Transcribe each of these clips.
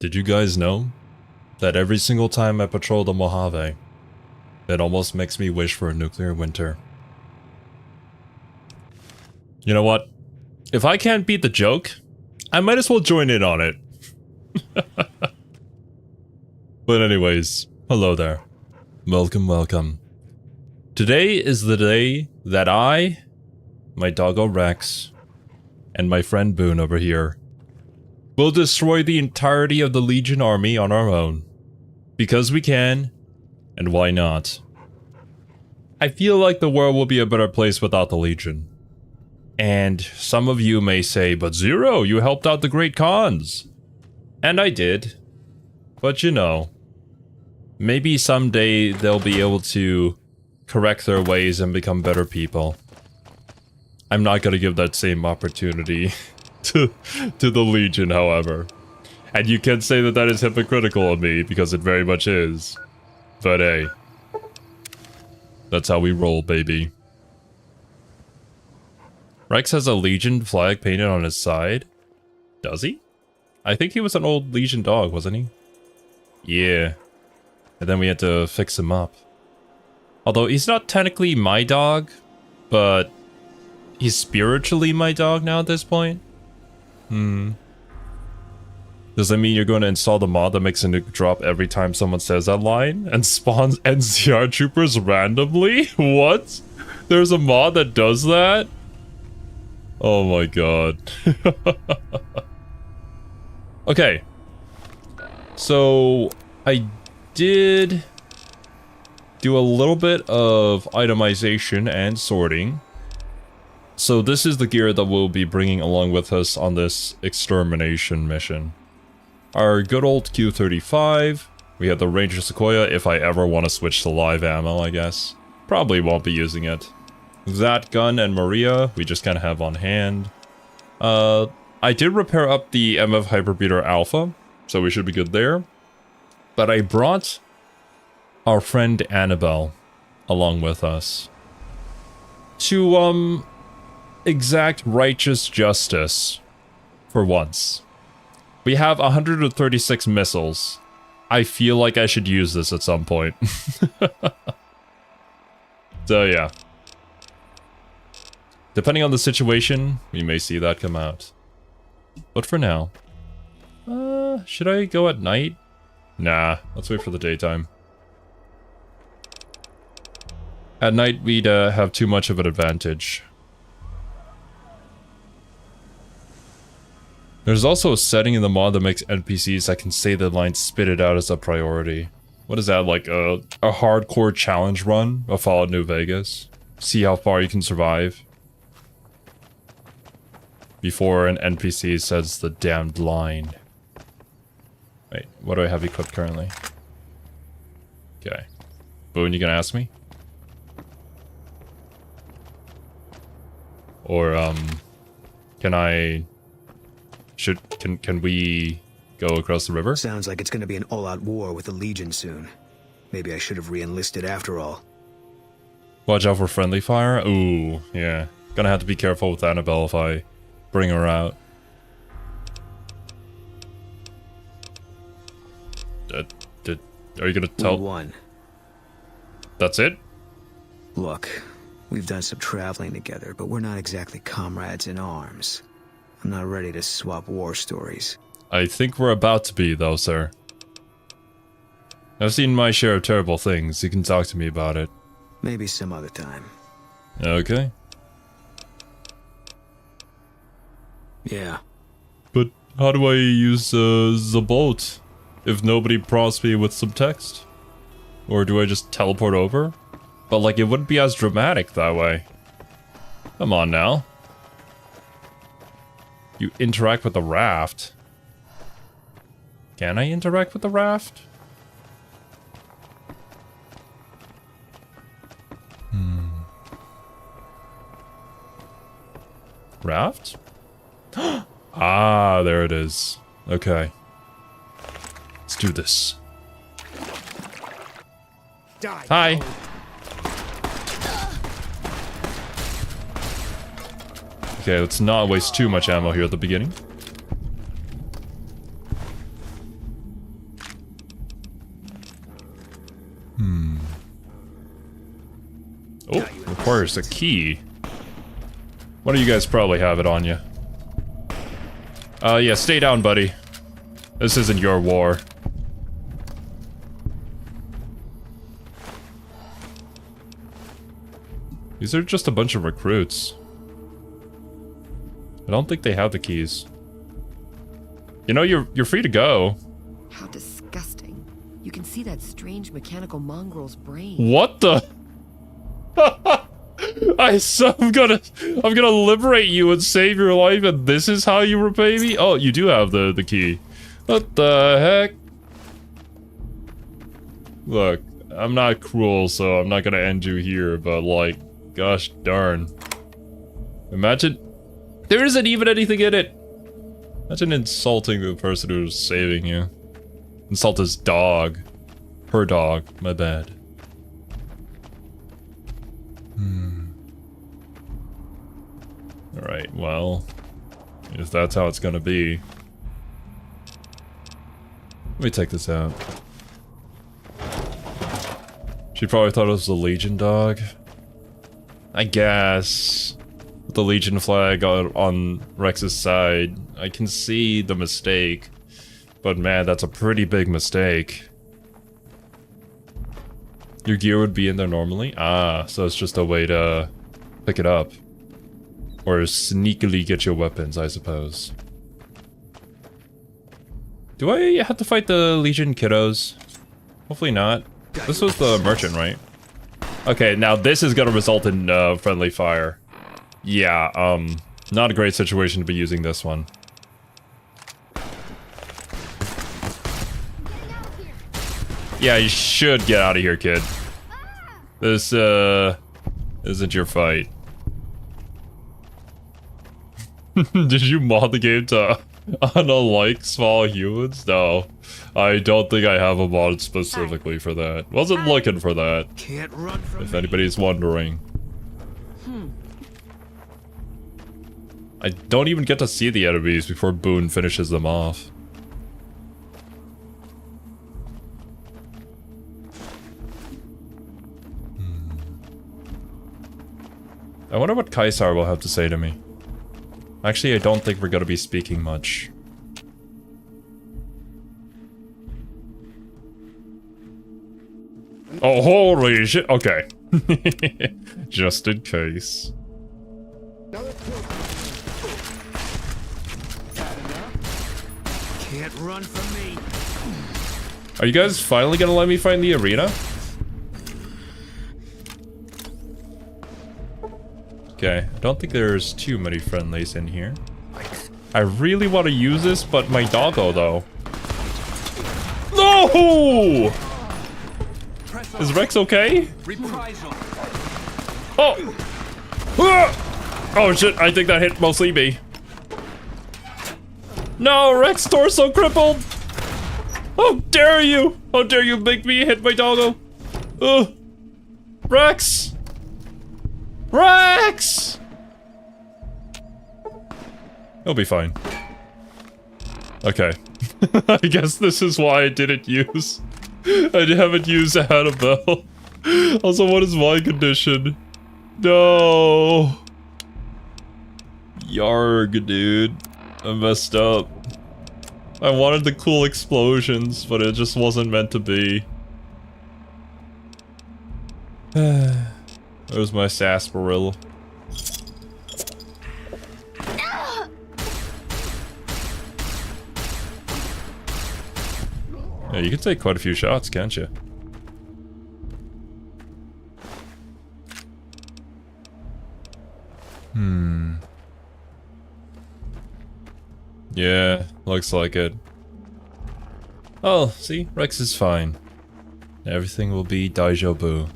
Did you guys know that every single time I patrol the Mojave, it almost makes me wish for a nuclear winter? You know what? If I can't beat the joke, I might as well join in on it. But anyways, hello there. Welcome, welcome. Today is the day that I, my doggo Rex, and my friend Boone over here will destroy the entirety of the Legion army on our own. Because we can, and why not? I feel like the world will be a better place without the Legion. And some of you may say, but Zero, you helped out the Great Khans. And I did. But you know, maybe someday they'll be able to correct their ways and become better people. I'm not gonna give that same opportunity to the Legion, however. And you can say that that is hypocritical of me, because it very much is. But hey, that's how we roll, baby. Rex has a Legion flag painted on his side. Does he? I think he was an old Legion dog, wasn't he? Yeah. And then we had to fix him up. Although he's not technically my dog, but he's spiritually my dog now at this point. Does that mean you're going to install the mod that makes a nuke drop every time someone says that line? And spawns NCR troopers randomly? What? There's a mod that does that? Oh my god. Okay. So, I did do a little bit of itemization and sorting. So this is the gear that we'll be bringing along with us on this extermination mission. Our good old Q35. We have the Ranger Sequoia if I ever want to switch to live ammo, I guess. Probably won't be using it. That gun and Maria, we just kind of have on hand. I did repair up the MF Hyperbeater Alpha, so we should be good there. But I brought our friend Annabelle along with us to, exact righteous justice for once. We have 136 missiles. I feel like I should use this at some point. So yeah. Depending on the situation, we may see that come out. But for now, should I go at night? Nah, let's wait for the daytime. At night, we'd have too much of an advantage. There's also a setting in the mod that makes NPCs that can say the line spit it out as a priority. What is that, like a hardcore challenge run of Fallout New Vegas? See how far you can survive before an NPC says the damned line. Wait, what do I have equipped currently? Okay. Boone, you gonna ask me? Or, can I... Can we go across the river? Sounds like it's gonna be an all-out war with the Legion soon. Maybe I should have re-enlisted after all. Watch out for friendly fire? Ooh, yeah. Gonna have to be careful with Annabelle if I bring her out. Are you gonna tell? We won. That's it? Look, we've done some traveling together, but we're not exactly comrades in arms. I'm not ready to swap war stories. I think we're about to be, though, sir. I've seen my share of terrible things. You can talk to me about it. Maybe some other time. Okay. Yeah. But how do I use the boat if nobody prompts me with some text? Or do I just teleport over? But like, it wouldn't be as dramatic that way. Come on now. You interact with the raft. Can I interact with the raft? Raft? Ah, there it is. Okay. Let's do this. Hi. Okay, let's not waste too much ammo here at the beginning. requires a key. One of you guys probably have it on you. Yeah, stay down, buddy. This isn't your war. These are just a bunch of recruits. I don't think they have the keys. You know, you're free to go. How disgusting. You can see that strange mechanical mongrel's brain. What the? I'm gonna liberate you and save your life, and this is how you repay me? Oh, you do have the key. What the heck? Look, I'm not cruel, so I'm not gonna end you here, but like, gosh darn. Imagine there isn't even anything in it. Imagine insulting the person who's saving you. Insult his dog. Her dog, my bad. Alright, well, if that's how it's gonna be. Let me take this out. She probably thought it was the Legion dog. I guess. With the Legion flag on Rex's side, I can see the mistake. But man, that's a pretty big mistake. Your gear would be in there normally? Ah, so it's just a way to pick it up. Or sneakily get your weapons, I suppose. Do I have to fight the Legion kiddos? Hopefully not. This was the merchant, right? Okay, now this is gonna result in friendly fire. Yeah, not a great situation to be using this one. Yeah, you should get out of here, kid. This, isn't your fight. Did you mod the game to unlike small humans? No. I don't think I have a mod specifically for that. Wasn't looking for that. Can't run from If anybody's wondering. I don't even get to see the enemies before Boone finishes them off. I wonder what Kaisar will have to say to me. Actually, I don't think we're gonna be speaking much. Oh, holy shit! Okay. Just in case. Can't run from me. Are you guys finally gonna let me find the arena? Okay, I don't think there's too many friendlies in here. I really want to use this, but my doggo though. No! Is Rex okay? Oh! Ah! Oh shit, I think that hit mostly me. No, Rex torso crippled! How dare you! How dare you make me hit my doggo! Ugh! Rex! Rex! He'll be fine. Okay. I guess this is why I didn't use. I haven't used Annabelle. Also, what is my condition? No. Yarg, dude. I messed up. I wanted the cool explosions, but it just wasn't meant to be. There's my sarsaparilla. Yeah, you can take quite a few shots, can't you? Yeah, looks like it. Oh, see? Rex is fine. Everything will be déjà vu.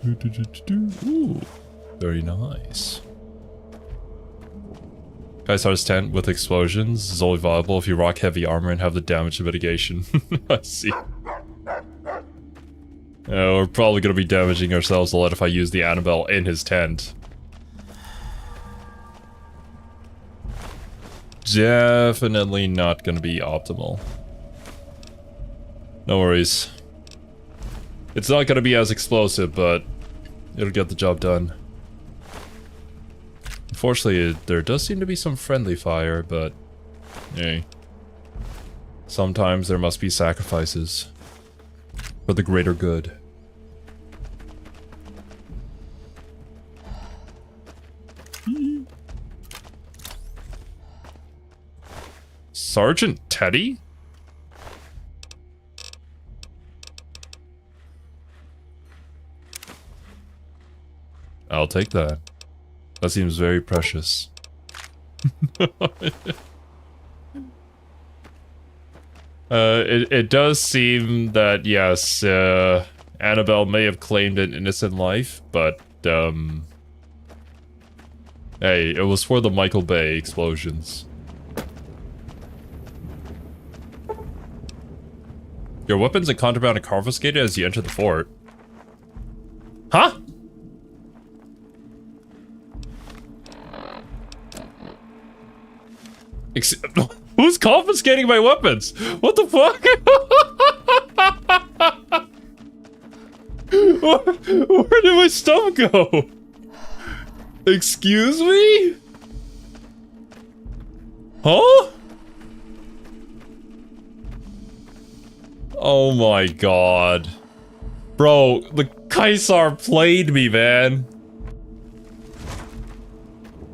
Ooh, very nice. Kaisar's tent with explosions is only viable if you rock heavy armor and have the damage mitigation. I see. We're probably gonna be damaging ourselves a lot if I use the Annabelle in his tent. Definitely not gonna be optimal. No worries. It's not gonna be as explosive, but it'll get the job done. Unfortunately, there does seem to be some friendly fire, but hey. Sometimes there must be sacrifices for the greater good. Sergeant Teddy? I'll take that. That seems very precious. It does seem that, yes, Annabelle may have claimed an innocent life, but, hey, it was for the Michael Bay explosions. Your weapons and contraband are confiscated as you enter the fort. Huh? Who's confiscating my weapons? What the fuck? Where did my stuff go? Excuse me? Huh? Oh my god. Bro, the Kaisar played me, man.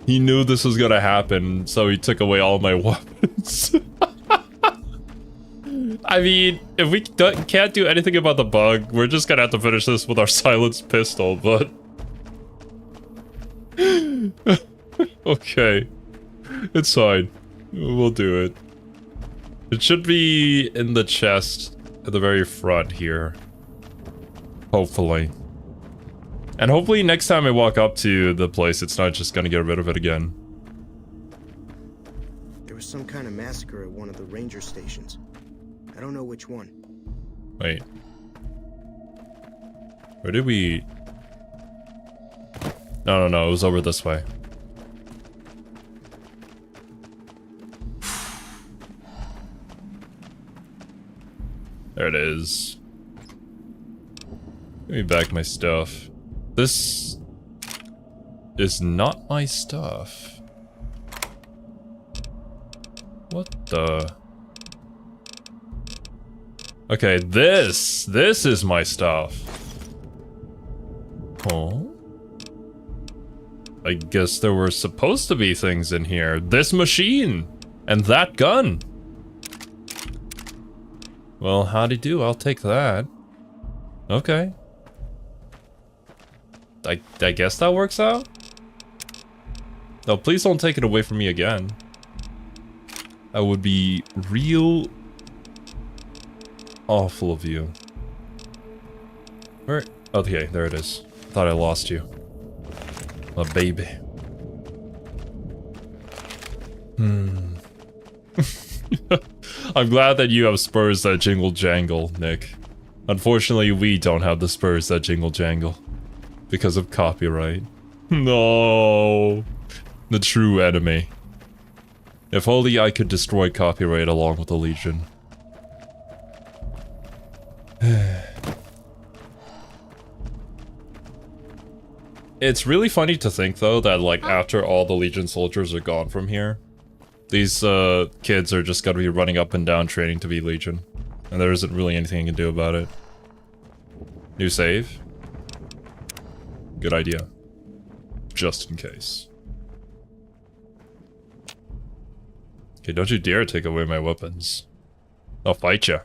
He knew this was gonna happen, so he took away all my weapons. I mean, if we can't do anything about the bug, we're just gonna have to finish this with our silenced pistol, but... okay. It's fine. We'll do it. It should be in the chest at the very front here. Hopefully. And hopefully next time I walk up to the place, it's not just gonna get rid of it again. There was some kind of massacre at one of the ranger stations. I don't know which one. Wait. Where did we... No, it was over this way. There it is. Give me back my stuff. This is not my stuff. What the? Okay, this is my stuff. Oh. I guess there were supposed to be things in here. This machine and that gun. Well, howdy do, I'll take that. Okay. I guess that works out? No, please don't take it away from me again. That would be real awful of you. Where? Okay, there it is. I thought I lost you. A baby. I'm glad that you have spurs that jingle jangle, Nick. Unfortunately, we don't have the spurs that jingle jangle. Because of copyright. No. The true enemy. If only I could destroy copyright along with the Legion. It's really funny to think, though, that, like, after all the Legion soldiers are gone from here, these, kids are just gonna be running up and down training to be Legion. And there isn't really anything you can do about it. New save? Good idea. Just in case. Okay, don't you dare take away my weapons. I'll fight ya.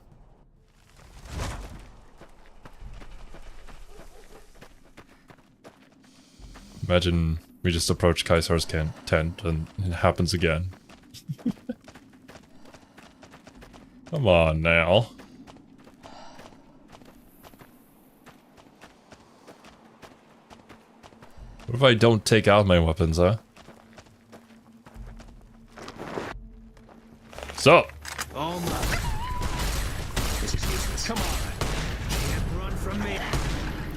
Imagine we just approach Kaisar's tent and it happens again. Come on now. What if I don't take out my weapons, huh? So. Oh my. This is useless. Come on. Can't run from me.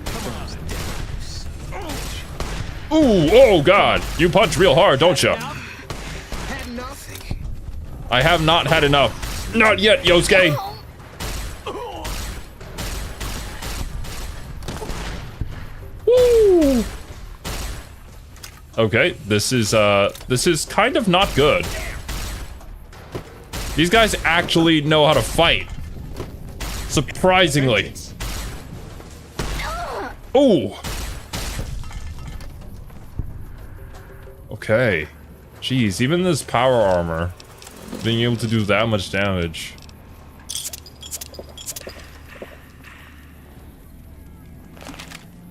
Come on. Ooh, oh god. You punch real hard, don't you? Had enough. I have not had enough. Not yet, Yosuke. Okay, this is kind of not good. These guys actually know how to fight. Surprisingly. Oh. Okay. Jeez, even this power armor being able to do that much damage.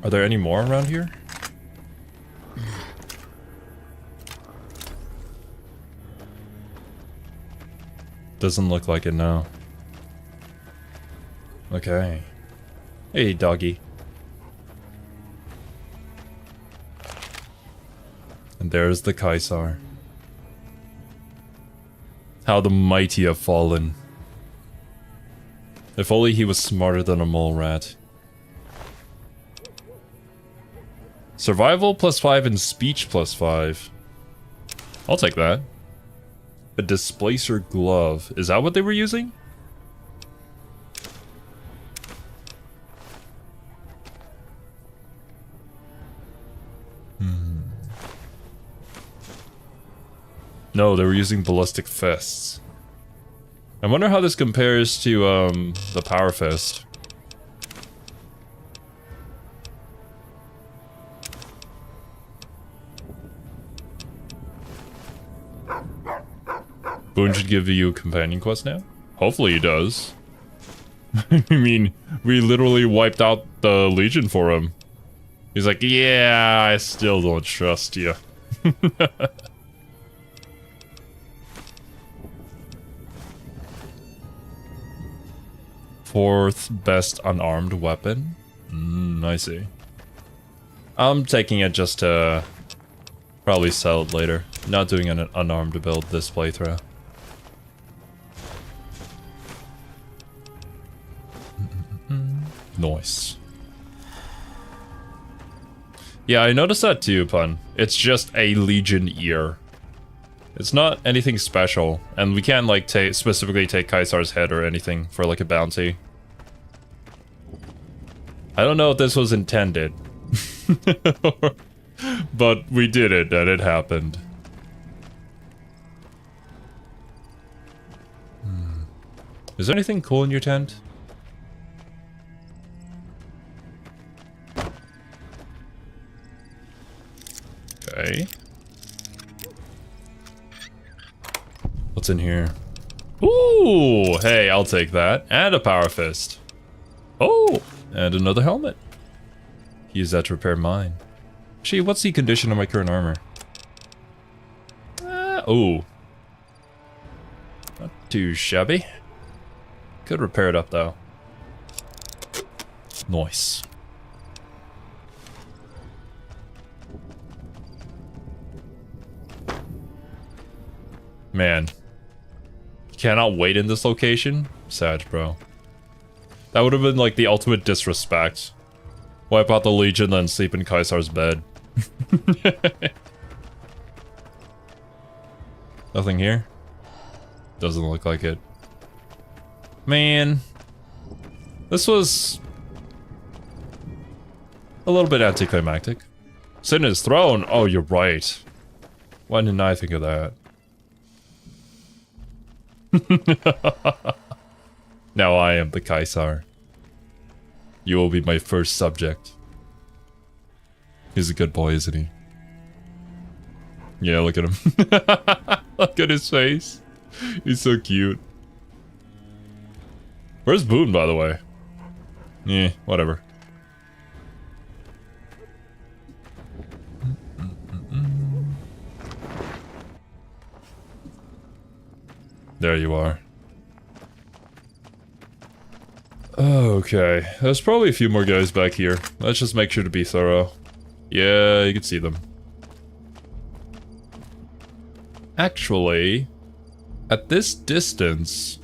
Are there any more around here? Doesn't look like it now. Okay. Hey, doggy. And there's the Caesar. How the mighty have fallen. If only he was smarter than a mole rat. Survival +5 and speech +5. I'll take that. A displacer glove. Is that what they were using? No, they were using ballistic fists. I wonder how this compares to the power fist. Boone should give you a companion quest now? Hopefully he does. I mean, we literally wiped out the Legion for him. He's like, yeah, I still don't trust you. Fourth best unarmed weapon? I see. I'm taking it just to probably sell it later. Not doing an unarmed build this playthrough. Nice. Yeah, I noticed that too, Pun. It's just a Legion ear. It's not anything special, and we can't like specifically take Caesar's head or anything for like a bounty. I don't know if this was intended. But we did it, and it happened. Is there anything cool in your tent? Okay. What's in here? Ooh, hey, I'll take that. And a power fist. Oh, and another helmet. Use that to repair mine. Gee, what's the condition of my current armor? Oh. Not too shabby. Could repair it up, though. Nice. Man. Cannot wait in this location? Sad, bro. That would have been like the ultimate disrespect. Wipe out the Legion, then sleep in Caesar's bed. Nothing here? Doesn't look like it. Man. This was a little bit anticlimactic. Sit in his throne? Oh, you're right. Why didn't I think of that? Now I am the Caesar. You will be my first subject. He's a good boy, isn't he? Yeah, look at him. Look at his face. He's so cute. Where's Boone, by the way? Yeah, whatever. There you are. Okay, there's probably a few more guys back here. Let's just make sure to be thorough. Yeah, you can see them. Actually, at this distance...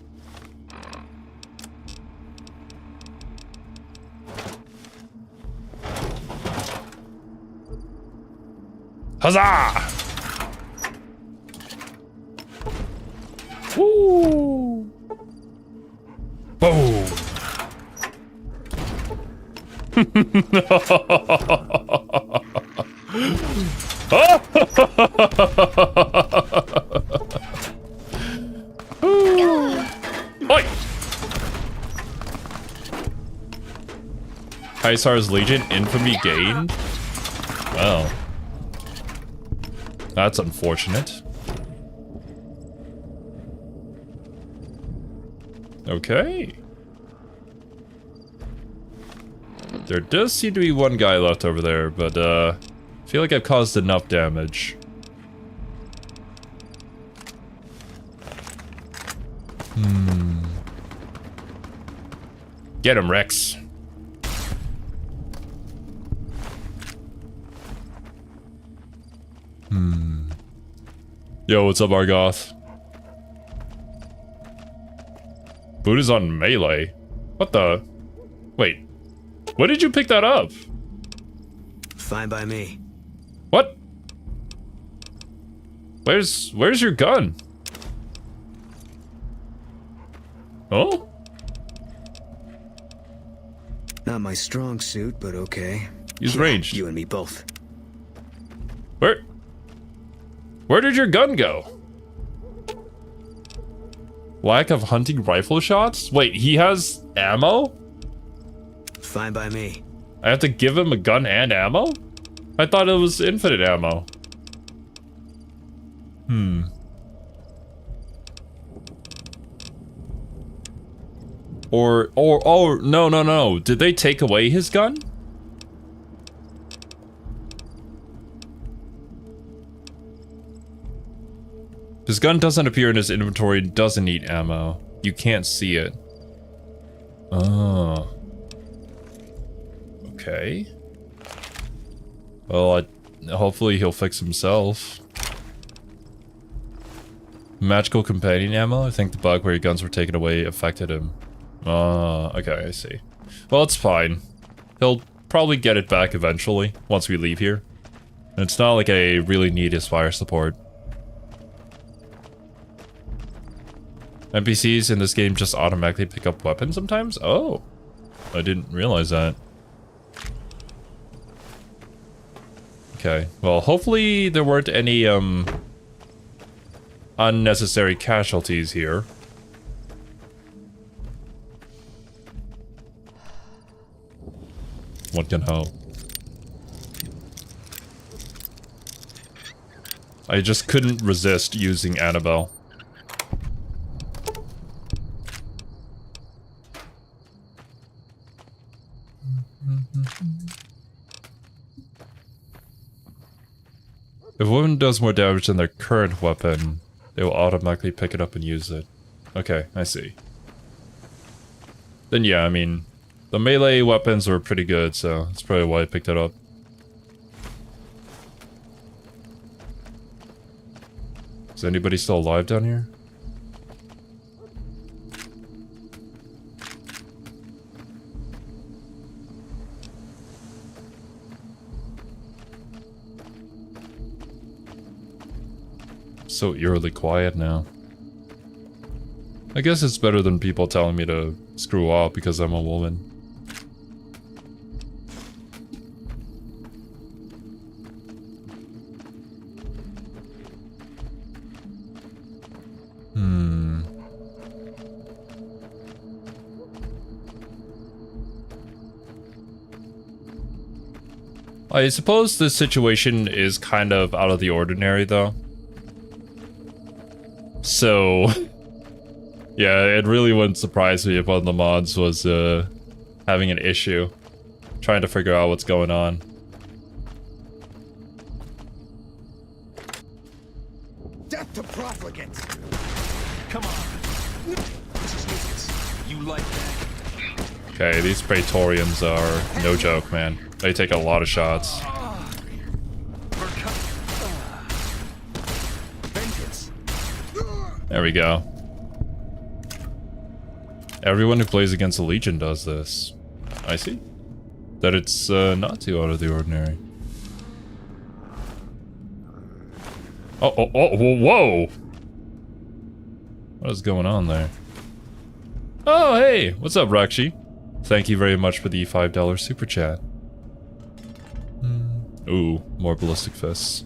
Huzzah! Woo! Boom! Oh! Oi! Kaisar's Legion infamy gained? Well. That's unfortunate. Okay. There does seem to be one guy left over there, but I feel like I've caused enough damage. Get him, Rex. Yo, what's up, Argoth? Boone is on melee. What the? Wait. When did you pick that up? Fine by me. What? Where's your gun? Oh? Not my strong suit, but okay. He's Yeah, ranged. You and me both. Where did your gun go? Lack of hunting rifle shots? Wait, he has ammo? Fine by me. I have to give him a gun and ammo? I thought it was infinite ammo. Oh, no. Did they take away his gun? His gun doesn't appear in his inventory and doesn't need ammo. You can't see it. Oh. Okay. Well, hopefully he'll fix himself. Magical companion ammo? I think the bug where your guns were taken away affected him. Okay, I see. Well, it's fine. He'll probably get it back eventually, once we leave here. And it's not like I really need his fire support. NPCs in this game just automatically pick up weapons sometimes? Oh. I didn't realize that. Okay, well, hopefully there weren't any, unnecessary casualties here. What can help? I just couldn't resist using Annabelle. If a weapon does more damage than their current weapon, they will automatically pick it up and use it. Okay, I see. Then yeah, I mean, the melee weapons were pretty good, so that's probably why I picked it up. Is anybody still alive down here? So eerily quiet now. I guess it's better than people telling me to screw up because I'm a woman. I suppose this situation is kind of out of the ordinary, though. So, yeah, it really wouldn't surprise me if one of the mods was having an issue, trying to figure out what's going on. Death to profligates! Come on. This is useless. You like that? Okay, these Praetorians are no joke, man. They take a lot of shots. Vengeance. There we go. Everyone who plays against the Legion does this. I see. That it's not too out of the ordinary. Oh, whoa! What is going on there? Oh, hey! What's up, Rakshi? Thank you very much for the $5 super chat. Ooh, more ballistic fists.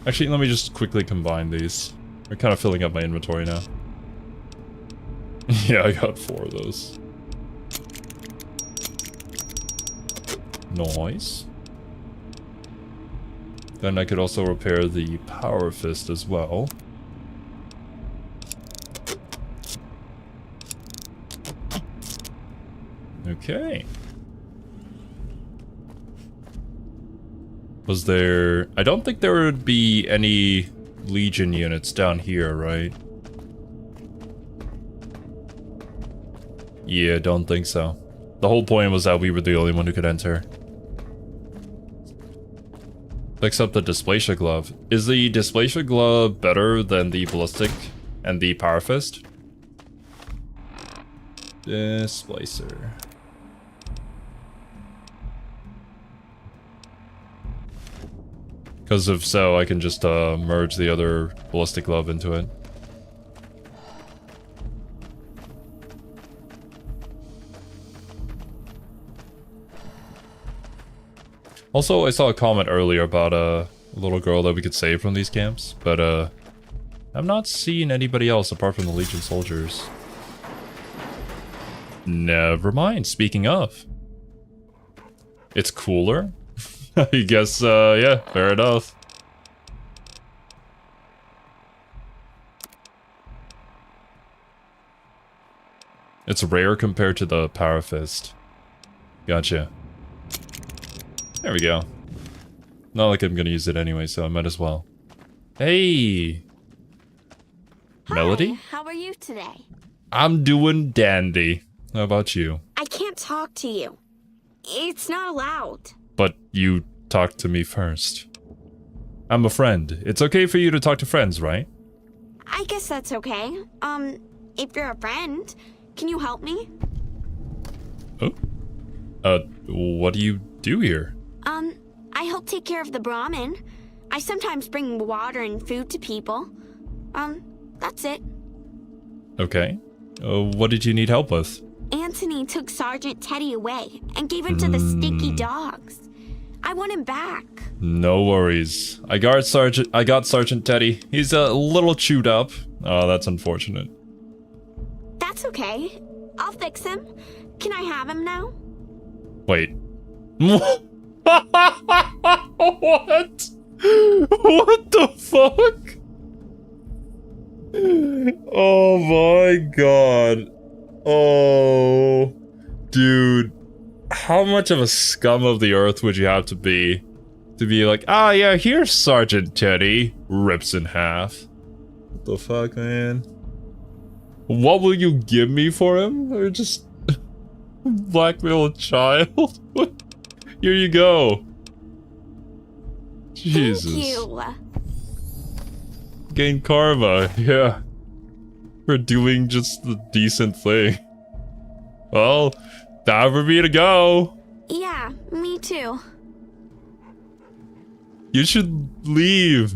Actually, let me just quickly combine these. They're kind of filling up my inventory now. Yeah, I got 4 of those. Nice. Then I could also repair the power fist as well. Okay. Was there... I don't think there would be any Legion units down here, right? Yeah, don't think so. The whole point was that we were the only one who could enter. Except the Displacer Glove. Is the Displacer Glove better than the Ballistic and the Power Fist? Displacer. Because if so, I can just merge the other Ballistic Glove into it. Also, I saw a comment earlier about a little girl that we could save from these camps, but I'm not seeing anybody else apart from the Legion soldiers. Never mind, speaking of. It's cooler? I guess, yeah, fair enough. It's rare compared to the Power Fist. Gotcha. There we go. Not like I'm gonna use it anyway, so I might as well. Hey! Hi, Melody? How are you today? I'm doing dandy. How about you? I can't talk to you. It's not allowed. But you talked to me first. I'm a friend. It's okay for you to talk to friends, right? I guess that's okay. If you're a friend, can you help me? Oh? What do you do here? I help take care of the Brahmin. I sometimes bring water and food to people. That's it. Okay. What did you need help with? Anthony took Sergeant Teddy away and gave him to the stinky dogs. I want him back. No worries. I got Sergeant Teddy. He's a little chewed up. Oh, that's unfortunate. That's okay. I'll fix him. Can I have him now? Wait. What? What the fuck? Oh my god. Oh. Dude. How much of a scum of the earth would you have to be like, ah, yeah, here's Sergeant Teddy. Rips in half. What the fuck, man? What will you give me for him? Or just blackmail a child? Here you go. Jesus. Thank you. Gain karma, yeah. For doing just the decent thing. Well, time for me to go. Yeah, me too. You should leave.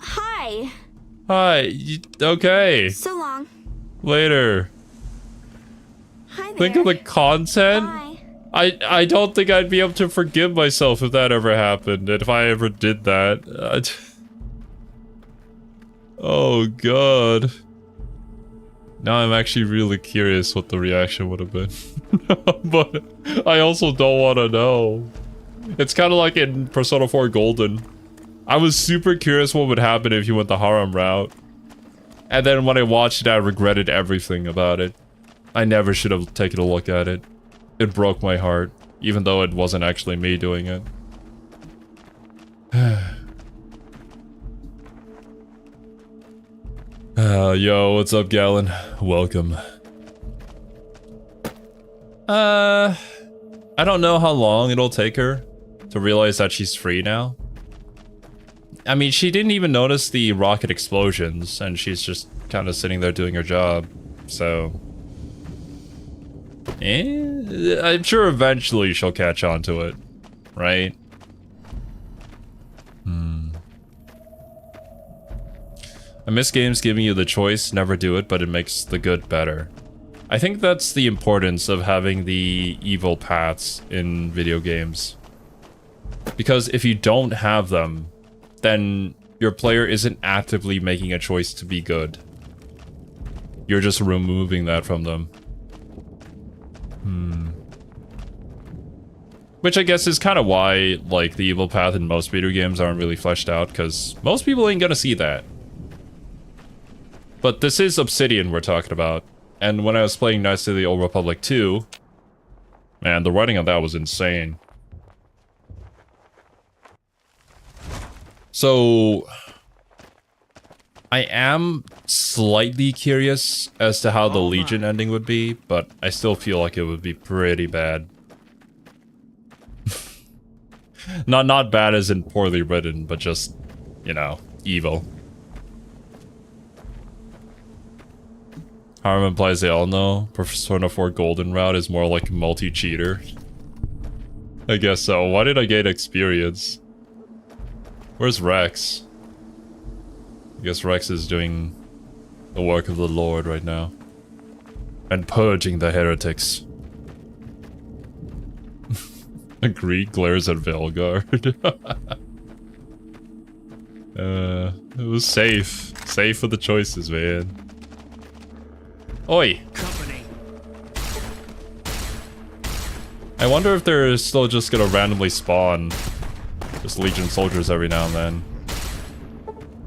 Hi. Hi, okay. So long. Later. Hi there. Think of the content. Bye. I don't think I'd be able to forgive myself if that ever happened, and if I ever did that. Oh god. Now I'm actually really curious what the reaction would have been. But I also don't want to know. It's kind of like in Persona 4 Golden. I was super curious what would happen if you went the harem route. And then when I watched it, I regretted everything about it. I never should have taken a look at it. It broke my heart, even though it wasn't actually me doing it. Yo, what's up, Galen? Welcome. I don't know how long it'll take her to realize that she's free now. I mean, she didn't even notice the rocket explosions, and she's just kind of sitting there doing her job, so... I'm sure eventually she'll catch on to it, right? I miss games giving you the choice, never do it, but it makes the good better. I think that's the importance of having the evil paths in video games. Because if you don't have them, then your player isn't actively making a choice to be good. You're just removing that from them. Which I guess is kind of why, like, the evil path in most video games aren't really fleshed out, because most people ain't gonna see that. But this is Obsidian we're talking about. And when I was playing Knights of the Old Republic 2, man, the writing on that was insane. So, I am slightly curious as to how the Legion ending would be, but I still feel like it would be pretty bad. Not bad as in poorly written, but just, you know, evil. Harm implies they all know Persona 4 Golden Route is more like multi-cheater. I guess so. Why did I gain experience? Where's Rex? I guess Rex is doing the work of the Lord right now. And purging the heretics. Greed glares at Velgard. It was safe. Safe for the choices, man. Oi! Company. I wonder if they're still just gonna randomly spawn just Legion soldiers every now and then.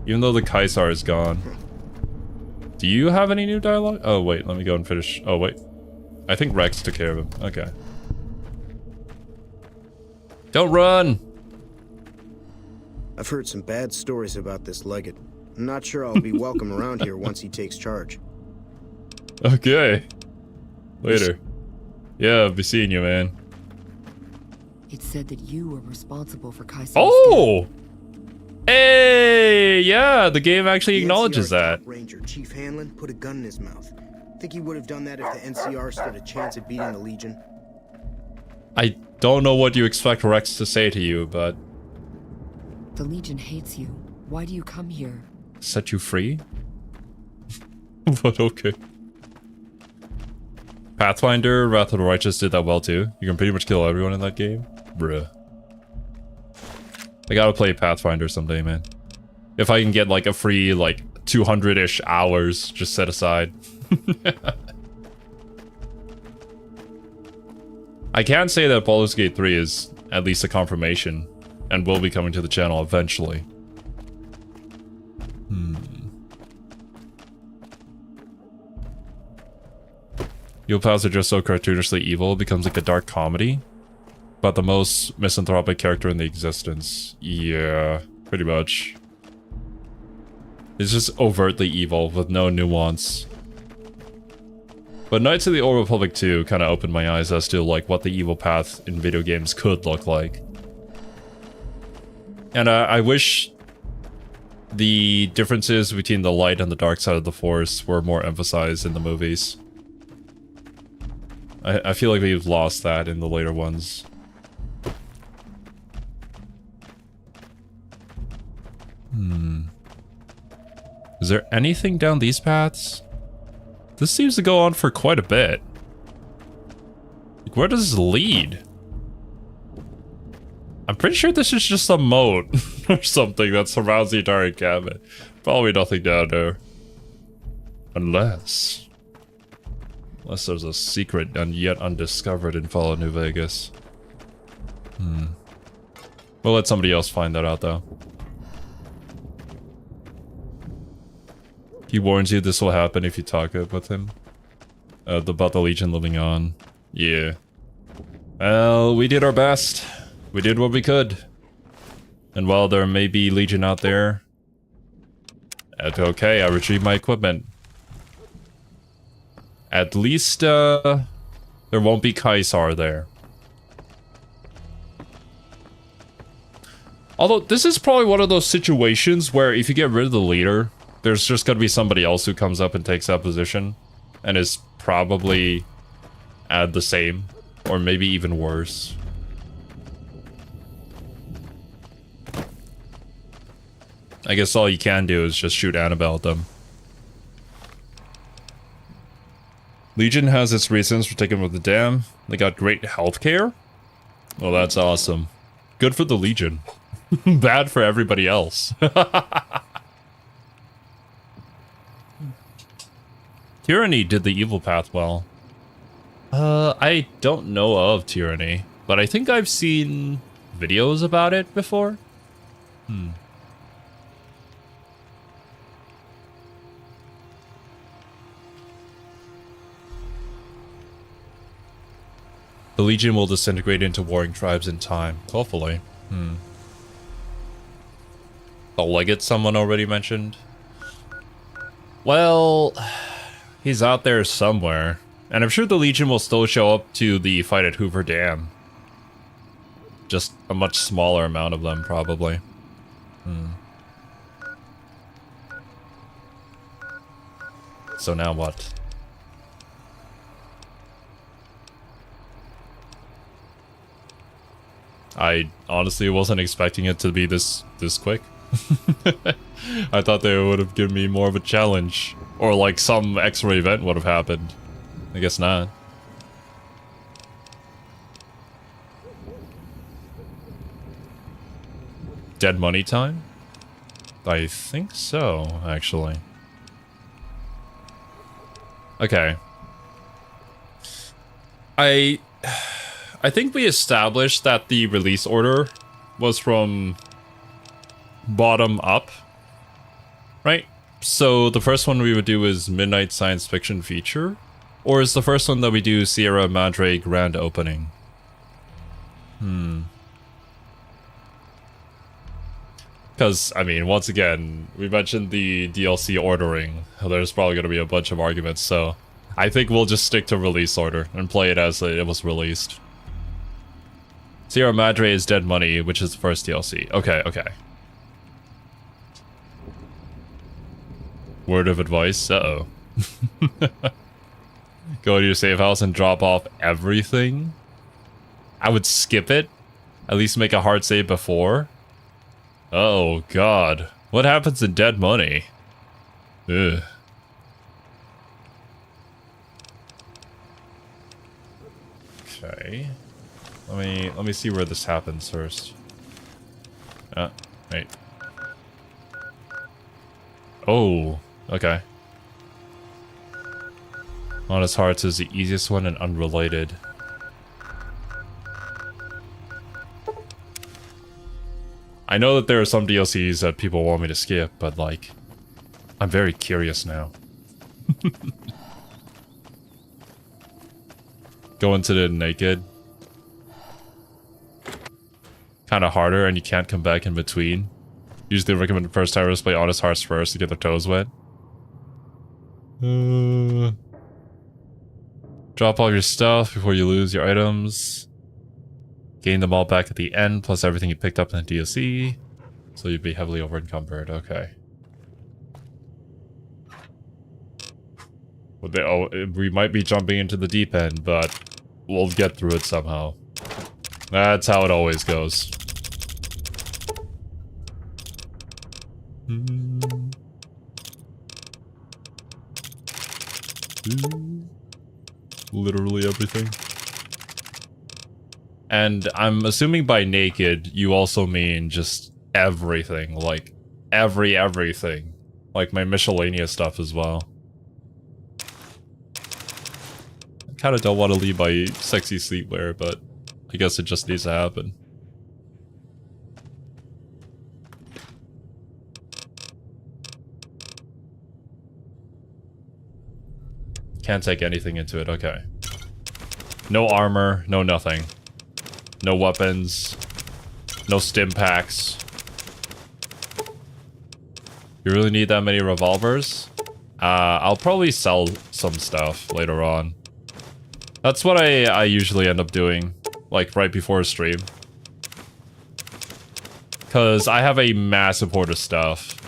Even though the Kaisar is gone. Do you have any new dialogue? Oh wait, let me go and finish. Oh wait. I think Rex took care of him. Okay. Don't run! I've heard some bad stories about this Legate. I'm not sure I'll be welcome around here once he takes charge. Okay. Later. Yeah, I'll be seeing you, man. It said that you were responsible for Kaiser's Oh! Hey! Yeah, the game actually The acknowledges NCR that. top Ranger Chief Hanlon put a gun in his mouth. Think he would have done that if the NCR stood a chance at beating the Legion? I don't know what you expect Rex to say to you, but... death. The Legion hates you. Why do you come here? set you free? But okay. Pathfinder, Wrath of the Righteous did that well too. You can pretty much kill everyone in that game. Bruh. I gotta play Pathfinder someday, man. If I can get like a free like 200-ish hours just set aside. I can say that Baldur's Gate 3 is at least a confirmation and will be coming to the channel eventually. You'll are just so cartoonishly evil, it becomes like a dark comedy. But the most misanthropic character in the existence. Yeah, pretty much. It's just overtly evil with no nuance. But Knights of the Old Republic 2 kind of opened my eyes as to like what the evil path in video games could look like. And I wish the differences between the light and the dark side of the Force were more emphasized in the movies. I feel like we've lost that in the later ones. Is there anything down these paths? This seems to go on for quite a bit. Like, where does this lead? I'm pretty sure this is just a moat or something that surrounds the entire cabin. Probably nothing down there. Unless there's a secret and yet undiscovered in Fallout New Vegas. We'll let somebody else find that out though. He warns you this will happen if you talk with him. About the Legion living on. Yeah. Well, we did our best. We did what we could. And while there may be Legion out there, that's okay, I retrieved my equipment. At least, there won't be Kaisar there. Although, this is probably one of those situations where if you get rid of the leader, there's just gonna be somebody else who comes up and takes that position. And is probably at the same, or maybe even worse. I guess all you can do is just shoot Annabelle at them. Legion has its reasons for taking with the dam. They got great healthcare. Well, that's awesome. Good for the Legion. Bad for everybody else. Tyranny did the evil path well. I don't know of Tyranny, but I think I've seen videos about it before. The Legion will disintegrate into warring tribes in time. Hopefully. The Legate someone already mentioned? Well, he's out there somewhere. And I'm sure the Legion will still show up to the fight at Hoover Dam. Just a much smaller amount of them, probably. So now what? I honestly wasn't expecting it to be this quick. I thought they would have given me more of a challenge. Or like some extra event would have happened. I guess not. Dead money time? I think so, actually. Okay. I think we established that the release order was from bottom up, right? So the first one we would do is Midnight Science Fiction Feature, or is the first one that we do Sierra Madre Grand Opening? Because, I mean, once again, we mentioned the DLC ordering. There's probably going to be a bunch of arguments, so I think we'll just stick to release order and play it as it was released. Sierra Madre is Dead Money, which is the first DLC. Okay, okay. Word of advice? Uh-oh. Go to your safe house and drop off everything? I would skip it. At least make a hard save before. Oh, God. What happens in Dead Money? Ugh. Okay. Let me see where this happens first. Wait. Oh, okay. Honest Hearts is the easiest one and unrelated. I know that there are some DLCs that people want me to skip, but like, I'm very curious now. Go into the naked. Kind of harder and you can't come back in between. Usually recommend first timers play Honest Hearts first to get their toes wet. Drop all your stuff before you lose your items. Gain them all back at the end, plus everything you picked up in the DLC. So you'd be heavily over encumbered. Okay. Well, we might be jumping into the deep end, but we'll get through it somehow. That's how it always goes. Literally everything. And I'm assuming by naked, you also mean just everything. Like, everything. Like my miscellaneous stuff as well. I kinda don't want to leave my sexy sleepwear, but I guess it just needs to happen. Can't take anything into it, okay. No armor, no nothing. No weapons. No stim packs. You really need that many revolvers? I'll probably sell some stuff later on. That's what I usually end up doing, like right before a stream. Because I have a massive hoard of stuff.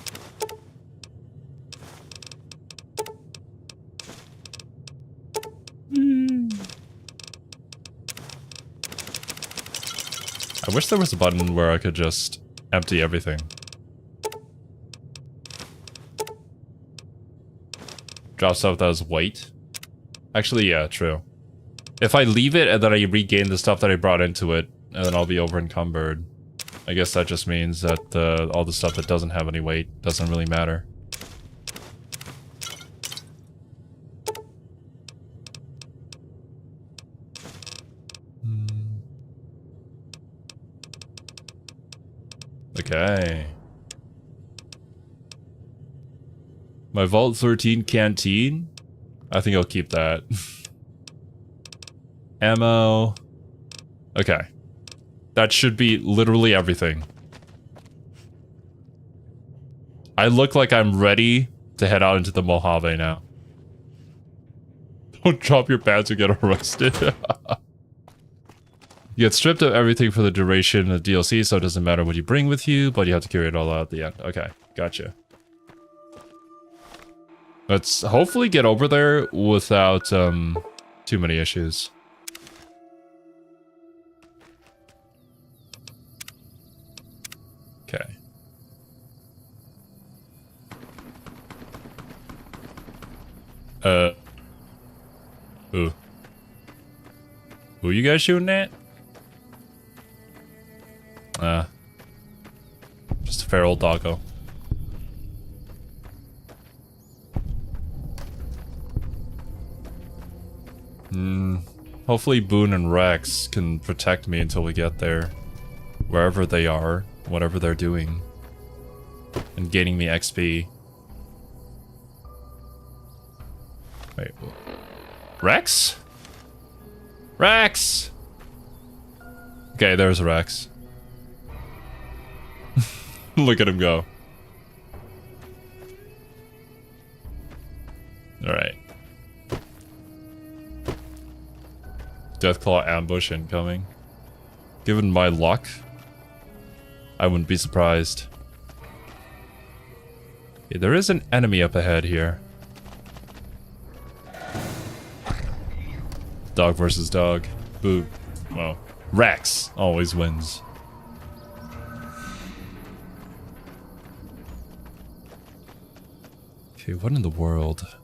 I wish there was a button where I could just empty everything. Drop stuff that has weight. Actually, yeah, true. If I leave it and then I regain the stuff that I brought into it, and then I'll be over encumbered. I guess that just means that all the stuff that doesn't have any weight doesn't really matter. Okay. My Vault 13 canteen? I think I'll keep that. Ammo. Okay. That should be literally everything. I look like I'm ready to head out into the Mojave now. Don't drop your pants or get arrested. You get stripped of everything for the duration of DLC, so it doesn't matter what you bring with you, but you have to carry it all out at the end. Okay, gotcha. Let's hopefully get over there without too many issues. Okay. Ooh. Who you guys shooting at? Just a feral doggo. Hopefully Boone and Rex can protect me until we get there. Wherever they are, whatever they're doing. And gaining me XP. Wait. Rex? Rex! Okay, there's Rex. Look at him go. Alright. Deathclaw ambush incoming. Given my luck, I wouldn't be surprised. Okay, there is an enemy up ahead here. Dog versus dog. Boo. Well, Rex always wins. Okay, what in the world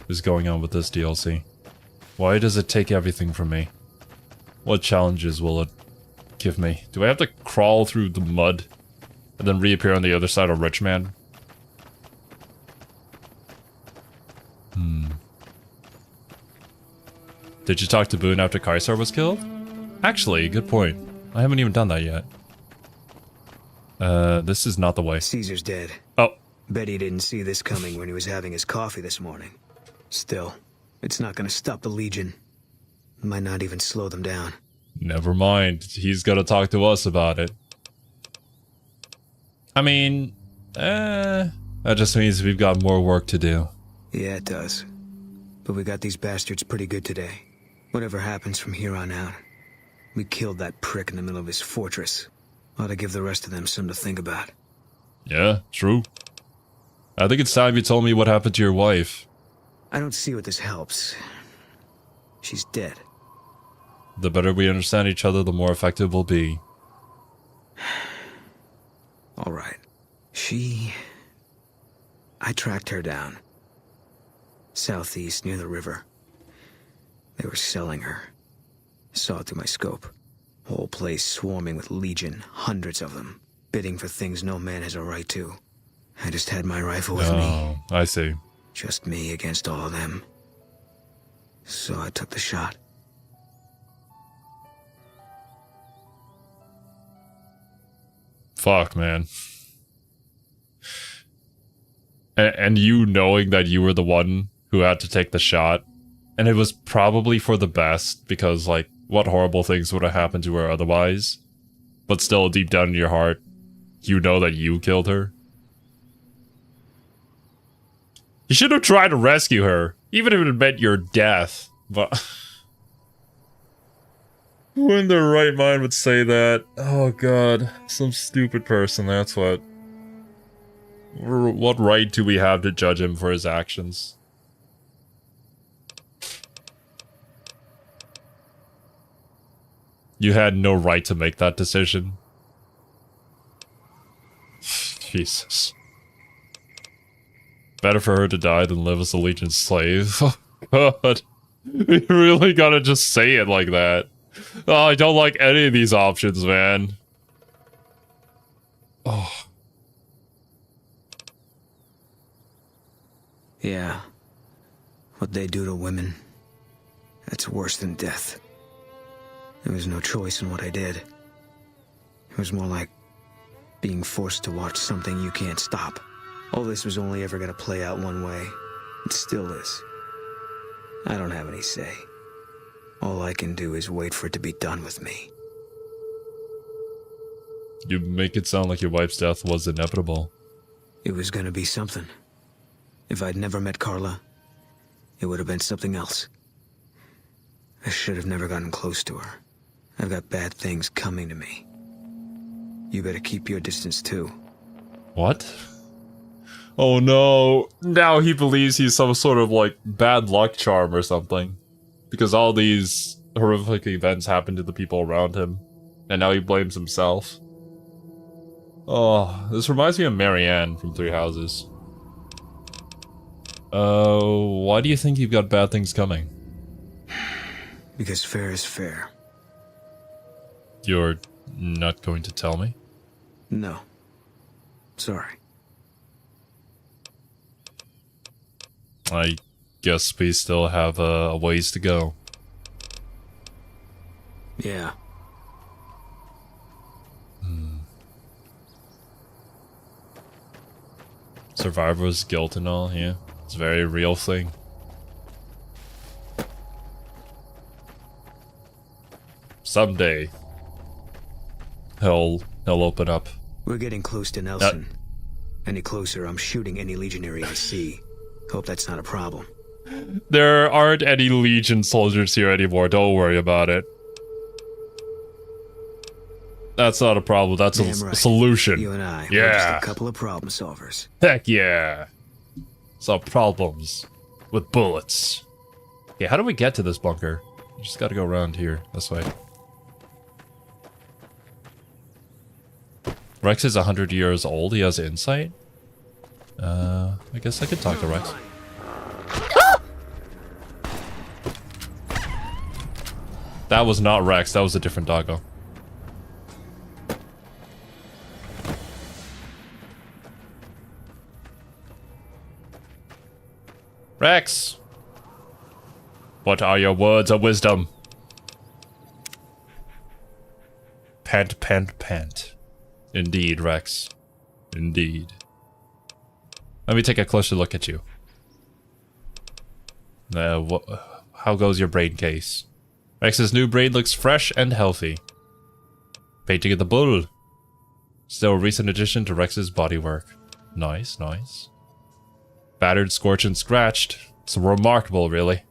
is going on with this DLC? Why does it take everything from me? What challenges will it give me? Do I have to crawl through the mud and then reappear on the other side of Richman? Did you talk to Boone after Kaisar was killed? Actually, good point. I haven't even done that yet. This is not the way. Caesar's dead. Oh. Bet he didn't see this coming when he was having his coffee this morning. Still, it's not gonna stop the Legion. It might not even slow them down. Never mind. He's gotta talk to us about it. I mean, that just means we've got more work to do. Yeah, it does. But we got these bastards pretty good today. Whatever happens from here on out, we killed that prick in the middle of his fortress. Ought to give the rest of them something to think about. Yeah, true. I think it's time you told me what happened to your wife. I don't see what this helps. She's dead. The better we understand each other, the more effective we'll be. All right. I tracked her down. Southeast, near the river. They were selling her. Saw it through my scope. Whole place swarming with Legion, hundreds of them, bidding for things no man has a right to. I just had my rifle with me. Oh, I see. Just me against all of them. So I took the shot. Fuck, man. And you knowing that you were the one who had to take the shot, and it was probably for the best, because, like, what horrible things would have happened to her otherwise? But still, deep down in your heart, you know that you killed her. You should have tried to rescue her, even if it meant your death, but... Who in their right mind would say that? Oh god, some stupid person, that's what. What right do we have to judge him for his actions? You had no right to make that decision. Jesus. Better for her to die than live as a Legion's slave. Oh god. We really gotta just say it like that. Oh, I don't like any of these options, man. Oh. Yeah. What they do to women, that's worse than death. There was no choice in what I did. It was more like being forced to watch something you can't stop. All this was only ever gonna play out one way. It still is. I don't have any say. All I can do is wait for it to be done with me. You make it sound like your wife's death was inevitable. It was gonna be something. If I'd never met Carla, it would have been something else. I should have never gotten close to her. I've got bad things coming to me. You better keep your distance too. What? Oh no, now he believes he's some sort of like bad luck charm or something. Because all these horrific events happen to the people around him. And now he blames himself. Oh, this reminds me of Marianne from Three Houses. Why do you think you've got bad things coming? Because fair is fair. You're not going to tell me? No. Sorry. I guess we still have a ways to go. Yeah. Survivor's guilt and all, yeah. It's a very real thing. Someday, he'll open up. We're getting close to Nelson. Any closer, I'm shooting any legionary I see. Hope that's not a problem. There aren't any Legion soldiers here anymore, don't worry about it. That's not a problem, that's a Damn right. solution. You and I, Yeah. we're just a couple of problem solvers. Heck yeah. Solve problems with bullets. Okay, how do we get to this bunker? Just gotta go around here, this way. Rex is 100 years old, he has insight? I guess I could talk to Rex. That was not Rex, that was a different doggo. Rex! What are your words of wisdom? Pant, pant, pant. Indeed, Rex. Indeed. Let me take a closer look at you. How goes your brain case? Rex's new brain looks fresh and healthy. Painting of the Bull. Still a recent addition to Rex's bodywork. Nice, nice. Battered, scorched, and scratched. It's remarkable, really.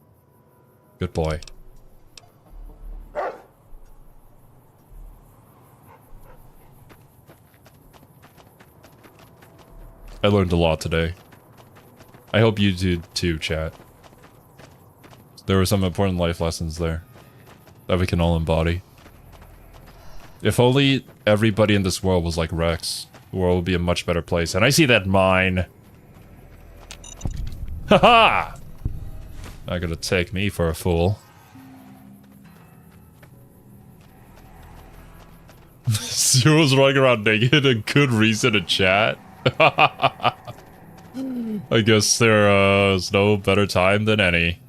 Good boy. I learned a lot today. I hope you did too, chat. There were some important life lessons there that we can all embody. If only everybody in this world was like Rex, the world would be a much better place. And I see that mine. Haha! Not gonna take me for a fool. Zero's running around naked, a good reason to chat. I guess there is no better time than any.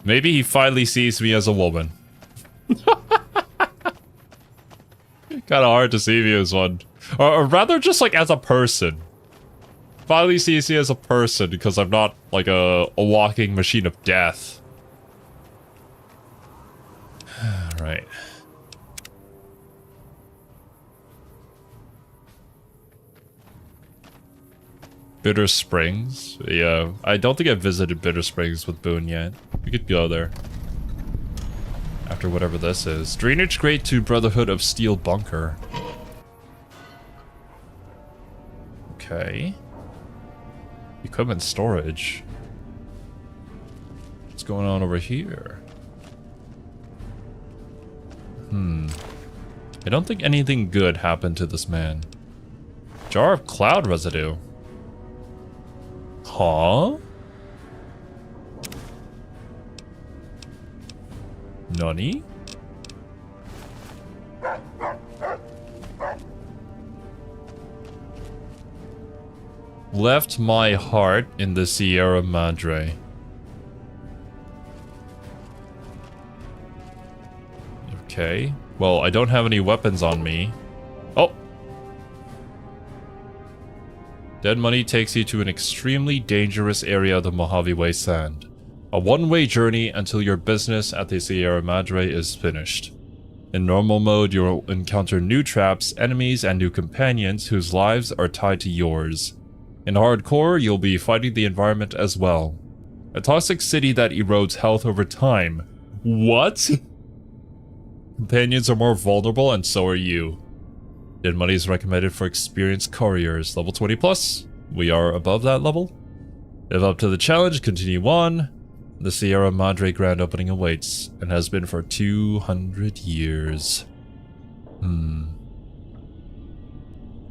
Maybe he finally sees me as a woman. Kinda hard to see me as one. Or rather just like as a person. Finally sees me as a person because I'm not like a walking machine of death. Right. Bitter Springs? Yeah, I don't think I've visited Bitter Springs with Boone yet. We could go there. After whatever this is. Drainage Grate to Brotherhood of Steel Bunker. Okay. Equipment storage. What's going on over here? I don't think anything good happened to this man. Jar of cloud residue. Huh? Nani? Left my heart in the Sierra Madre. Okay. Well, I don't have any weapons on me. Oh! Dead money takes you to an extremely dangerous area of the Mojave Wasteland. A one-way journey until your business at the Sierra Madre is finished. In normal mode, you'll encounter new traps, enemies, and new companions whose lives are tied to yours. In hardcore, you'll be fighting the environment as well. A toxic city that erodes health over time. What? Companions are more vulnerable, and so are you. Dead money is recommended for experienced couriers. Level 20 plus. We are above that level. Live up to the challenge, continue on. The Sierra Madre grand opening awaits, and has been for 200 years.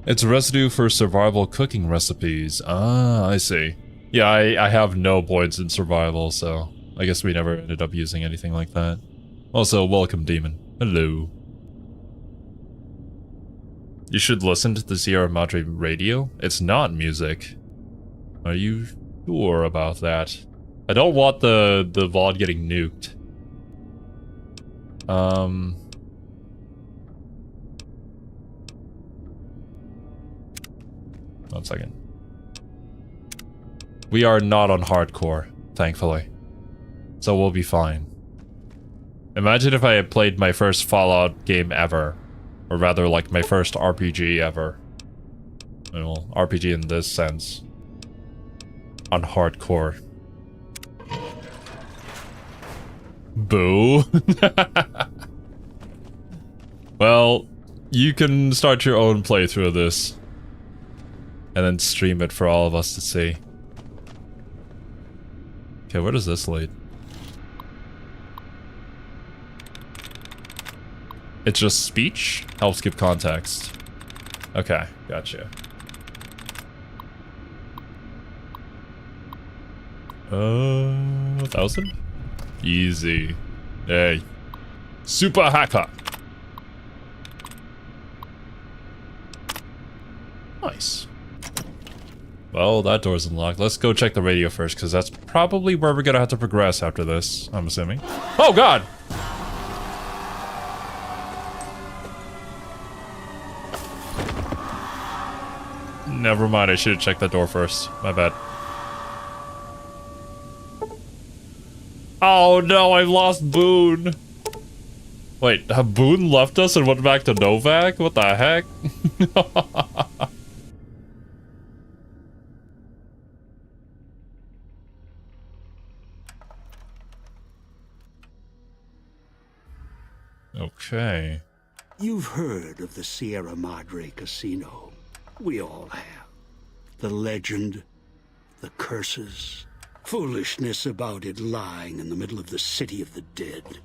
It's a residue for survival cooking recipes. Ah, I see. Yeah, I have no points in survival, so I guess we never ended up using anything like that. Also, welcome, demon. Hello. You should listen to the Sierra Madre radio. It's not music. Are you sure about that? I don't want the VOD getting nuked. 1 second. We are not on hardcore, thankfully. So we'll be fine. Imagine if I had played my first Fallout game ever. Or rather, like, my first RPG ever. Well, RPG in this sense. On hardcore. Boo. Well, you can start your own playthrough of this. And then stream it for all of us to see. Okay, where does this lead? It's just speech? Helps give context. Okay, gotcha. 1,000? Easy. Hey. Super hacker. Nice. Well, that door's unlocked. Let's go check the radio first, because that's probably where we're gonna have to progress after this, I'm assuming. Oh, God! Never mind, I should have checked that door first. My bad. Oh no, I lost Boone! Wait, have Boone left us and went back to Novak? What the heck? Okay. You've heard of the Sierra Madre Casino. We all have. The legend, the curses, foolishness about it lying in the middle of the city of the dead.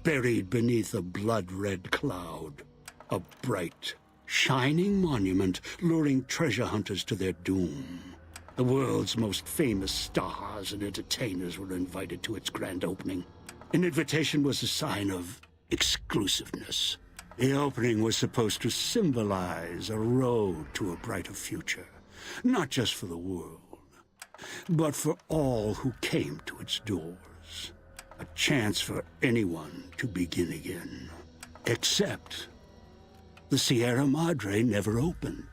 Buried beneath a blood-red cloud. A bright, shining monument luring treasure hunters to their doom. The world's most famous stars and entertainers were invited to its grand opening. An invitation was a sign of exclusiveness. The opening was supposed to symbolize a road to a brighter future, not just for the world, but for all who came to its doors. A chance for anyone to begin again. Except the Sierra Madre never opened.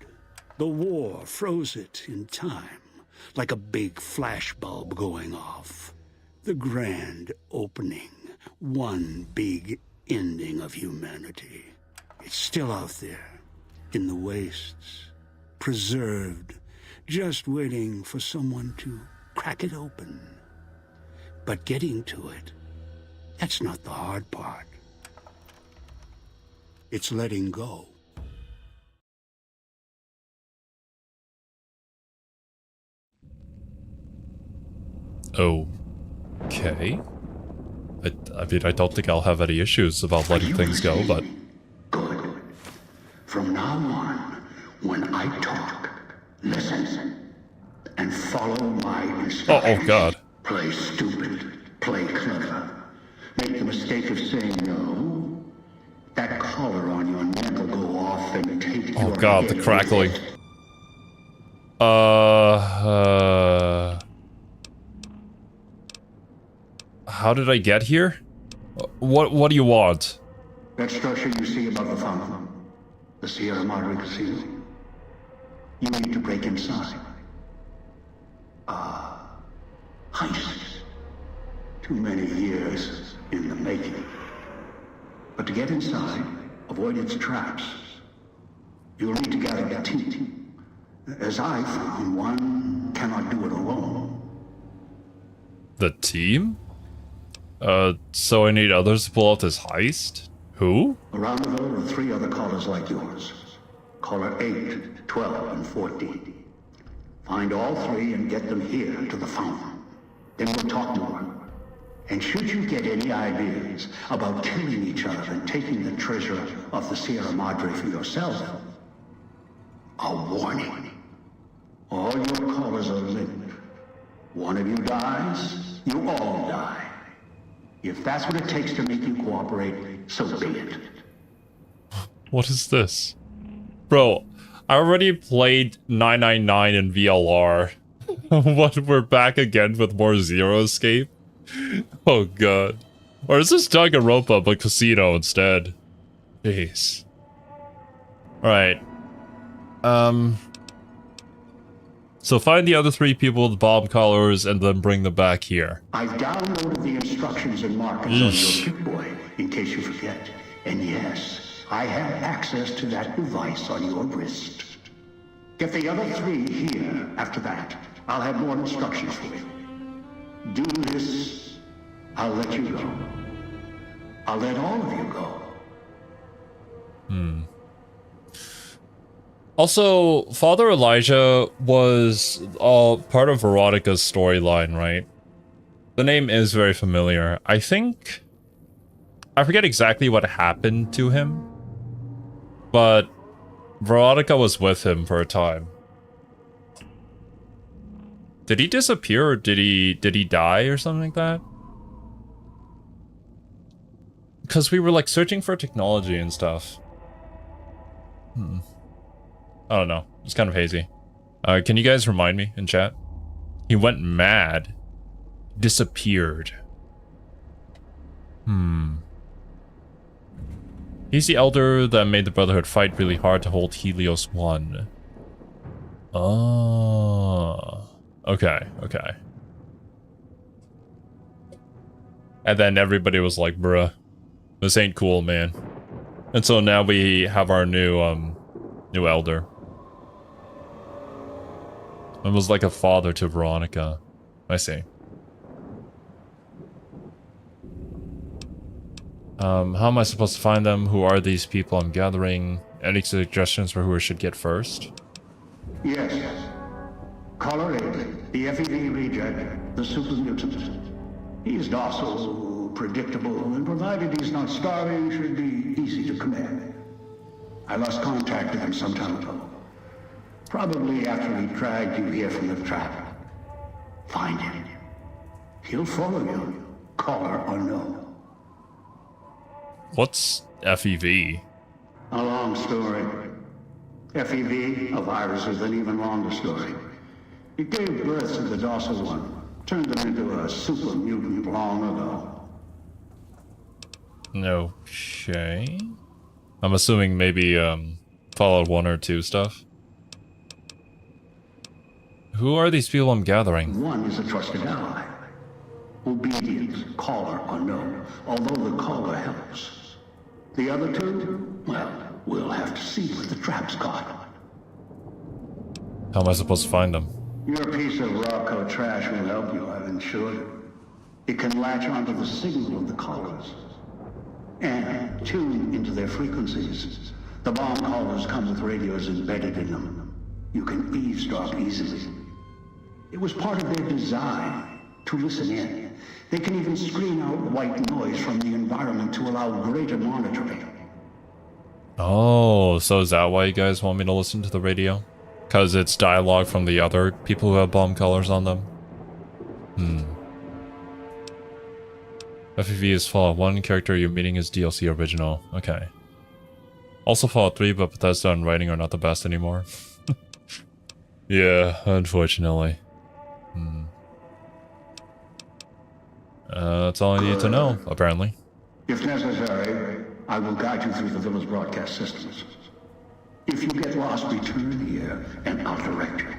The war froze it in time, like a big flashbulb going off. The grand opening, one big ending of humanity. It's still out there, in the wastes, preserved, just waiting for someone to crack it open. But getting to it, that's not the hard part. It's letting go. Okay. I mean, I don't think I'll have any issues about letting things go, but... Good. From now on, when I talk, listen, and follow my instructions. Oh, God. Play stupid, play clever. Make the mistake of saying no. That collar on your neck will go off and take your Oh, God, the head crackling. with it. how did I get here? What do you want? That structure you see above the fountain, the Sierra Madre Casino. You need to break inside. Heist. Too many years in the making. But to get inside, avoid its traps. You'll need to gather a team. As I found, one cannot do it alone. The team? So I need others to pull off this heist? Who? Around the world are 3 other callers like yours. Caller 8, 12, and 14. Find all 3 and get them here to the fountain. Then we'll talk more. And should you get any ideas about killing each other and taking the treasure of the Sierra Madre for yourself, a warning. All your callers are linked. One of you dies, you all die. If that's what it takes to make you cooperate, so be it. What is this? Bro, I already played 999 in VLR. What, we're back again with more Zero Escape? Oh god. Or is this Danganronpa but casino instead? Jeez. Alright. So find the other 3 people with bomb collars and then bring them back here. I've downloaded the instructions and markings on your Pip Boy, in case you forget. And yes, I have access to that device on your wrist. Get the other 3 here after that. I'll have more instructions for you. Do this, I'll let you go. I'll let all of you go. Also, Father Elijah was part of Veronica's storyline, right? The name is very familiar. I forget exactly what happened to him, but Veronica was with him for a time. Did he disappear or did he die or something like that? Because we were like searching for technology and stuff. I don't know. It's kind of hazy. Can you guys remind me in chat? He went mad. Disappeared. He's the elder that made the Brotherhood fight really hard to hold Helios 1. Oh. Okay, okay. And then everybody was like, bruh, this ain't cool, man. And so now we have our new elder. It was like a father to Veronica. I see. How am I supposed to find them? Who are these people I'm gathering? Any suggestions for who I should get first? Yes. Caller 8, the FEV reject, the super mutant. He's docile, predictable, and provided he's not starving, should be easy to command. I lost contact with him some time ago. Probably after he dragged you here from the trap. Find him. He'll follow you, caller or no. What's FEV? A long story. FEV, a virus, is an even longer story. It gave birth to the docile one, turned them into a super mutant long ago. Okay. I'm assuming maybe Fallout 1 or 2 stuff. Who are these people I'm gathering? One is a trusted ally. Obedient, caller or no, although the caller helps. The other 2, well, we'll have to see what the trap's got. How am I supposed to find them? Your piece of Rocco trash will help you, I've ensured it. It can latch onto the signal of the callers and tune into their frequencies. The bomb callers come with radios embedded in them. You can eavesdrop easily. It was part of their design to listen in. They can even screen out white noise from the environment to allow greater monitoring. Oh, so is that why you guys want me to listen to the radio? Because it's dialogue from the other people who have bomb colors on them? FEV is Fallout 1, character you're meeting is DLC original. Okay. Also Fallout 3, but Bethesda and writing are not the best anymore. Yeah, unfortunately. That's all I need to know, apparently. If necessary, I will guide you through the villa's broadcast systems. If you get lost, return here, and I'll direct you.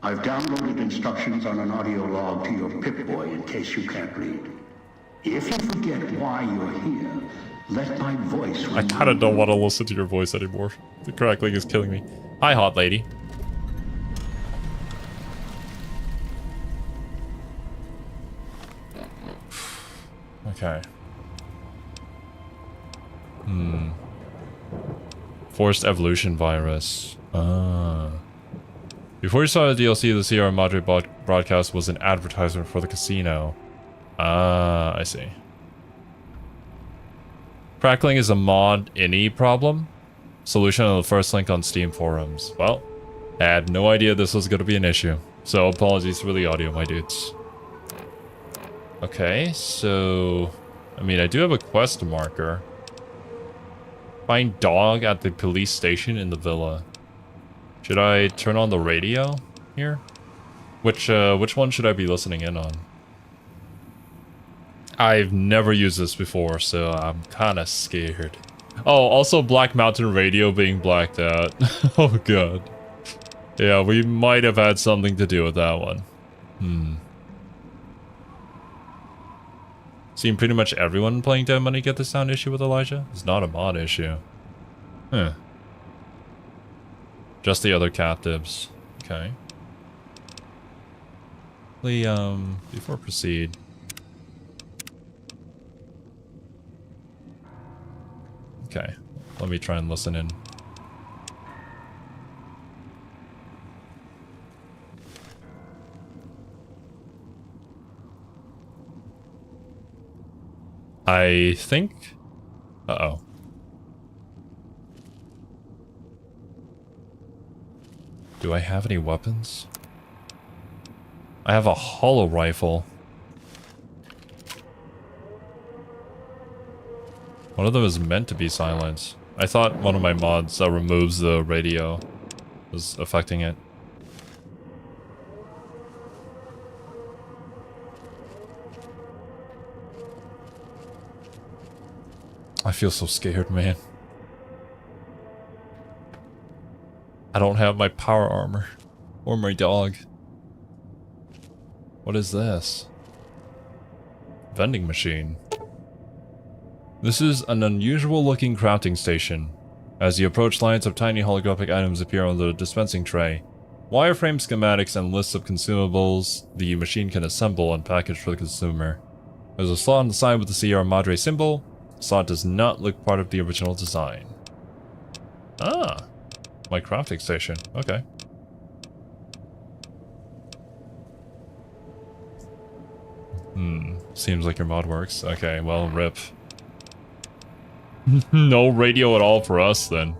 I've downloaded instructions on an audio log to your Pip-Boy in case you can't read. If you forget why you're here, let my voice I kind of don't want to listen to your voice anymore. The crackling is killing me. Hi, hot lady. Okay. Forced evolution virus. Before you saw the DLC, the Sierra Madre broadcast was an advertisement for the casino. I see. Crackling is a mod any problem? Solution on the first link on Steam forums. Well, I had no idea this was going to be an issue. So apologies for the audio, my dudes. Okay, so... I mean, I do have a quest marker. Find dog at the police station in the villa. Should I turn on the radio here? Which one should I be listening in on? I've never used this before, so I'm kind of scared. Oh, also Black Mountain Radio being blacked out. Oh god. Yeah, we might have had something to do with that one. Seeing pretty much everyone playing Dead Money get the sound issue with Elijah? It's not a mod issue. Huh. Just the other captives. Okay. Before I proceed. Okay, let me try and listen in. I think... Uh-oh. Do I have any weapons? I have a hollow rifle. One of them is meant to be silent. I thought one of my mods that removes the radio was affecting it. I feel so scared, man. I don't have my power armor. Or my dog. What is this? Vending machine. This is an unusual looking crafting station. As you approach, lines of tiny holographic items appear on the dispensing tray. Wireframe schematics and lists of consumables the machine can assemble and package for the consumer. There's a slot on the side with the Sierra Madre symbol. The slot does not look part of the original design. Ah, my crafting station. Okay. Seems like your mod works. Okay, well, rip. No radio at all for us, then.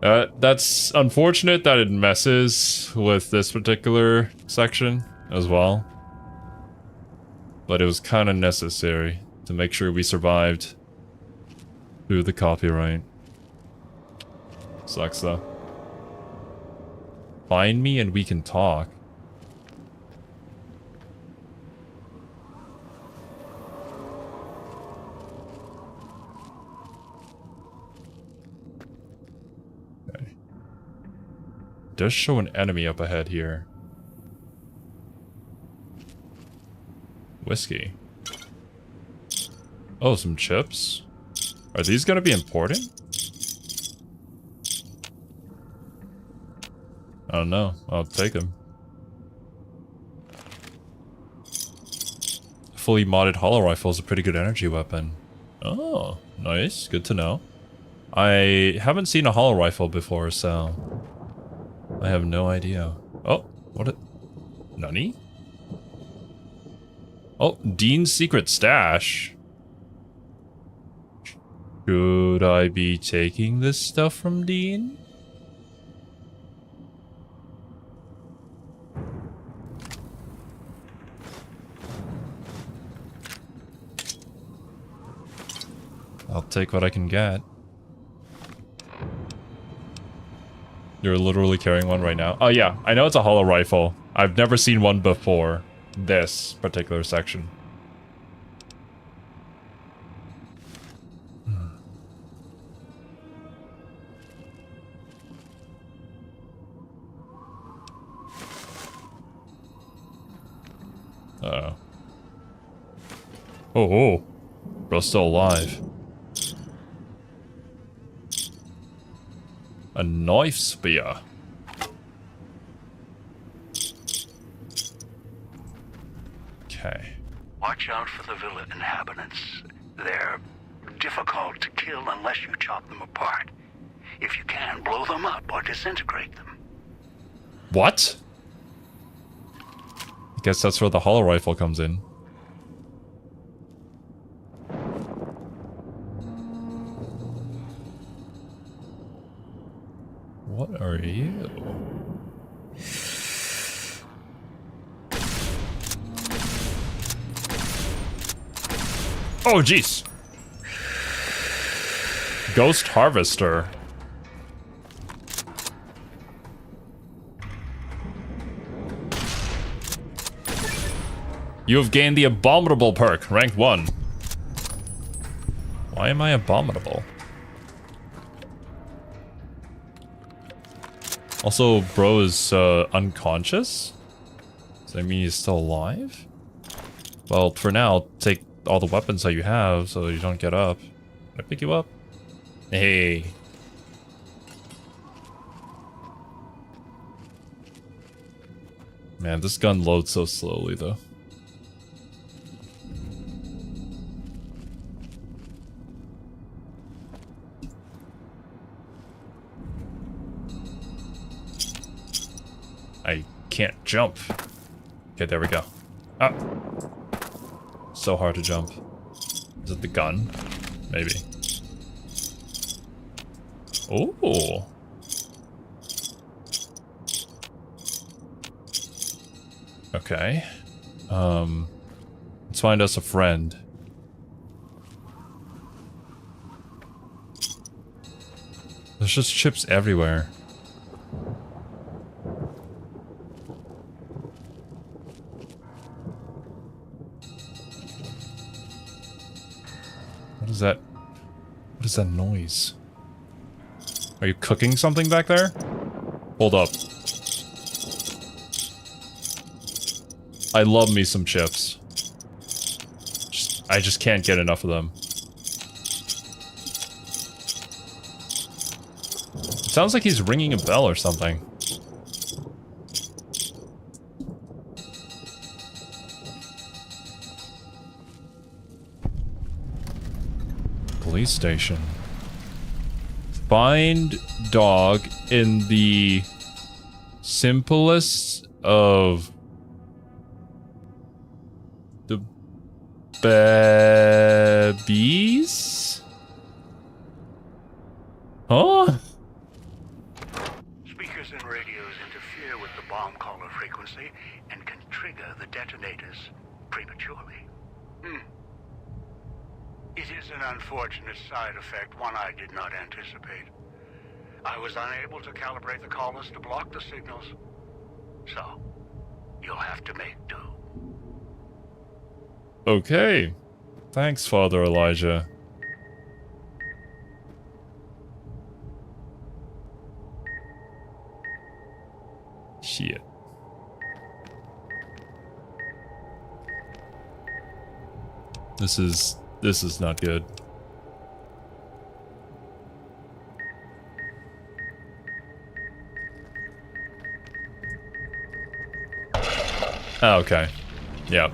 That's unfortunate that it messes with this particular section as well. But it was kind of necessary to make sure we survived through the copyright. Sucks, though. Find me and we can talk. Does show an enemy up ahead here. Whiskey. Oh, some chips? Are these gonna be important? I don't know. I'll take them. Fully modded hollow rifle is a pretty good energy weapon. Oh, nice. Good to know. I haven't seen a hollow rifle before, so... I have no idea. Oh, what it... Nani? Oh, Dean's secret stash. Should I be taking this stuff from Dean? I'll take what I can get. You're literally carrying one right now? Oh yeah, I know it's a hollow rifle. I've never seen one before. this particular section. Uh-oh. Oh, bro's still alive. A knife spear. Okay. Watch out for the villa inhabitants. They're difficult to kill unless you chop them apart. If you can, blow them up or disintegrate them. What? I guess that's where the hollow rifle comes in. What are you? Oh, jeez. Ghost Harvester. You have gained the Abominable perk, rank 1. Why am I abominable? Also, bro is unconscious? Does that mean he's still alive? Well, for now, take all the weapons that you have so you don't get up. Can I pick you up? Hey. Man, this gun loads so slowly though. I can't jump. Okay, there we go. Ah. So hard to jump. Is it the gun? Maybe. Oh. Okay. Let's find us a friend. There's just chips everywhere. What is that? What is that noise? Are you cooking something back there? Hold up. I love me some chips. I just can't get enough of them. It sounds like he's ringing a bell or something. Police station. Find dog in the simplest of the babies? Huh? Speakers and radios interfere with the bomb caller frequency and can trigger the detonators prematurely. It is an unfortunate side effect, one I did not anticipate. I was unable to calibrate the callers to block the signals. So, you'll have to make do. Okay. Thanks, Father Elijah. Shit. This is not good. Oh, okay. Yep.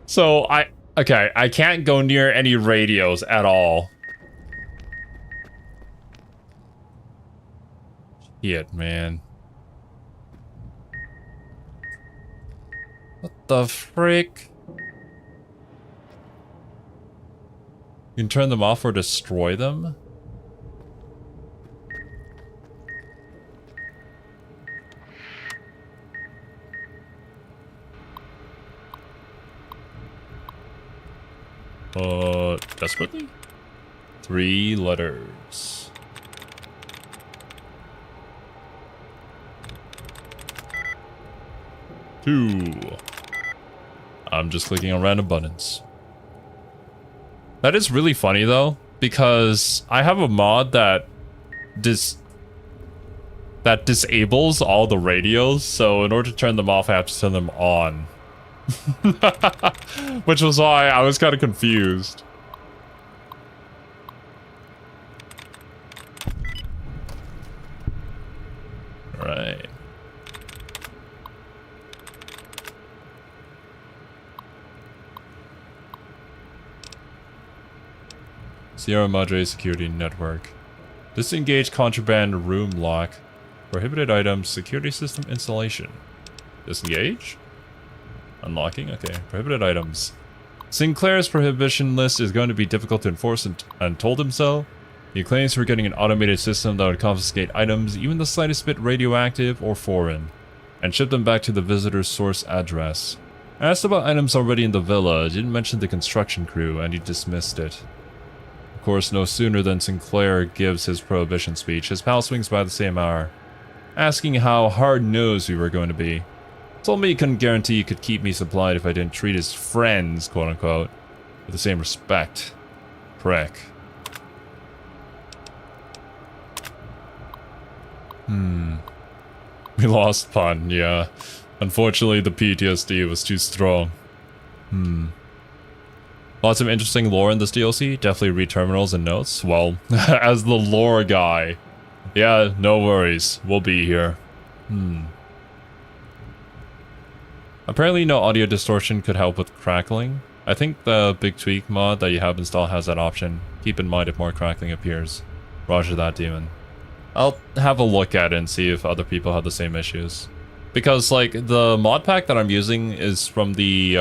So I can't go near any radios at all. Shit, man. What the frick? You can turn them off or destroy them? Desperately? 3 letters. 2. I'm just clicking on random buttons. That is really funny though, because I have a mod that disables all the radios, so in order to turn them off I have to turn them on. Which was why I was kind of confused. Right. Sierra Madre Security Network. Disengage contraband room lock. Prohibited items. Security system installation. Disengage? Unlocking? Okay. Prohibited items. Sinclair's prohibition list is going to be difficult to enforce and told him so. He claims we're getting an automated system that would confiscate items, even the slightest bit radioactive or foreign, and ship them back to the visitor's source address. I asked about items already in the villa, didn't mention the construction crew, and he dismissed it. Of course, no sooner than Sinclair gives his prohibition speech, his pal swings by the same hour, asking how hard-nosed we were going to be. Told me he couldn't guarantee he could keep me supplied if I didn't treat his friends, quote-unquote, with the same respect. Prick. We lost Pun, yeah. Unfortunately, the PTSD was too strong. Lots of interesting lore in this DLC. Definitely read terminals and notes. Well, as the lore guy. Yeah, no worries. We'll be here. Apparently no audio distortion could help with crackling. I think the Big Tweak mod that you have installed has that option. Keep in mind if more crackling appears. Roger that, demon. I'll have a look at it and see if other people have the same issues. Because, like, the mod pack that I'm using is from the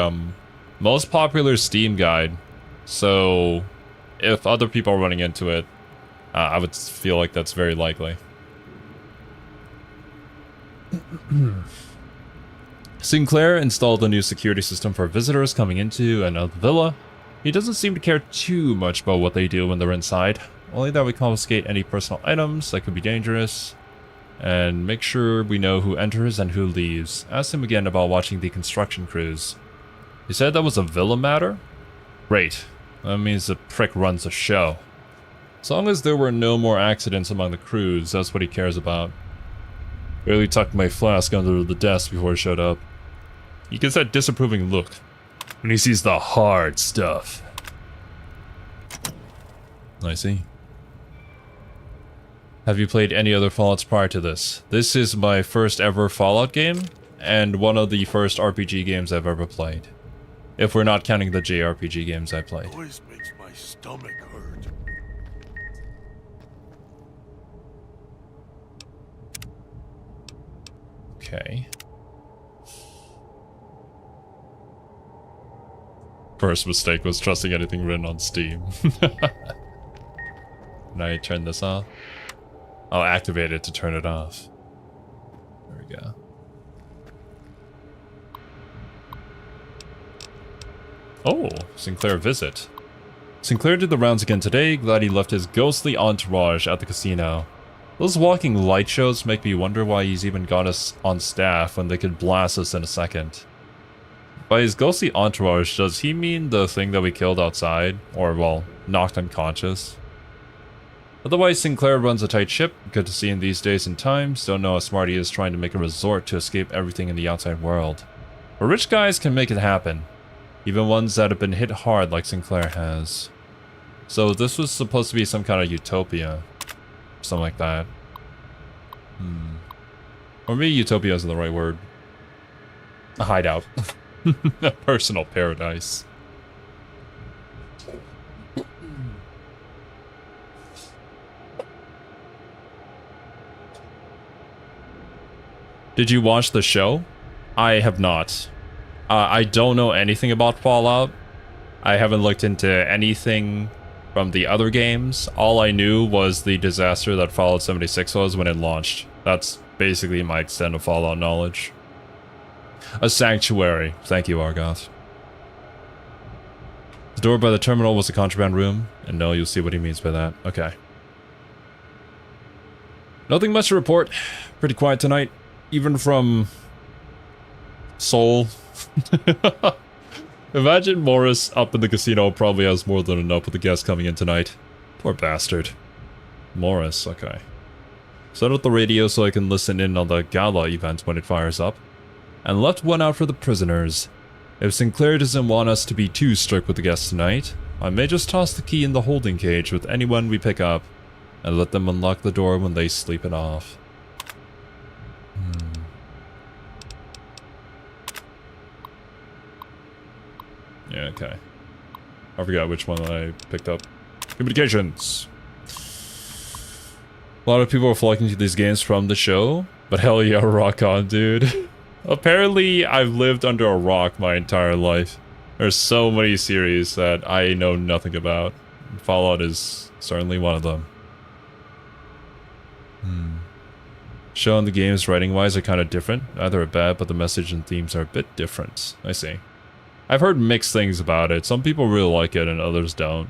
most popular Steam guide. So, if other people are running into it, I would feel like that's very likely. Sinclair installed a new security system for visitors coming into another villa. He doesn't seem to care too much about what they do when they're inside. Only that we confiscate any personal items that could be dangerous. And make sure we know who enters and who leaves. Asked him again about watching the construction crews. He said that was a villa matter? Great. That means the prick runs the show. As long as there were no more accidents among the crews, that's what he cares about. Barely tucked my flask under the desk before he showed up. He gets that disapproving look when he sees the hard stuff. I see. Have you played any other Fallouts prior to this? This is my first ever Fallout game, and one of the first RPG games I've ever played. If we're not counting the JRPG games I played. Noise makes my stomach hurt. Okay. First mistake was trusting anything written on Steam. Can I turn this off? I'll activate it to turn it off. There we go. Oh, Sinclair visit. Sinclair did the rounds again today, glad he left his ghostly entourage at the casino. Those walking light shows make me wonder why he's even got us on staff when they could blast us in a second. By his ghostly entourage, does he mean the thing that we killed outside? Or, well, knocked unconscious? Otherwise, Sinclair runs a tight ship. Good to see him these days and times. Don't know how smart he is trying to make a resort to escape everything in the outside world. But rich guys can make it happen. Even ones that have been hit hard like Sinclair has. So this was supposed to be some kind of utopia. Something like that. Or maybe utopia isn't the right word. A hideout. A personal paradise. Did you watch the show? I have not. I don't know anything about Fallout. I haven't looked into anything from the other games. All I knew was the disaster that Fallout 76 was when it launched. That's basically my extent of Fallout knowledge. A sanctuary. Thank you, Argoth. The door by the terminal was the contraband room. And no, you'll see what he means by that. Okay. Nothing much to report. Pretty quiet tonight. Even from Soul. Imagine Morris up in the casino probably has more than enough with the guests coming in tonight. Poor bastard. Morris, okay. Set up the radio so I can listen in on the gala event when it fires up. And left one out for the prisoners. If Sinclair doesn't want us to be too strict with the guests tonight, I may just toss the key in the holding cage with anyone we pick up, and let them unlock the door when they sleep it off. Yeah, okay. I forgot which one I picked up. Communications! A lot of people are flocking to these games from the show, but hell yeah, rock on, dude. Apparently, I've lived under a rock my entire life. There's so many series that I know nothing about. Fallout is certainly one of them. Show and the games writing-wise are kind of different. Neither are bad, but the message and themes are a bit different. I see. I've heard mixed things about it. Some people really like it and others don't.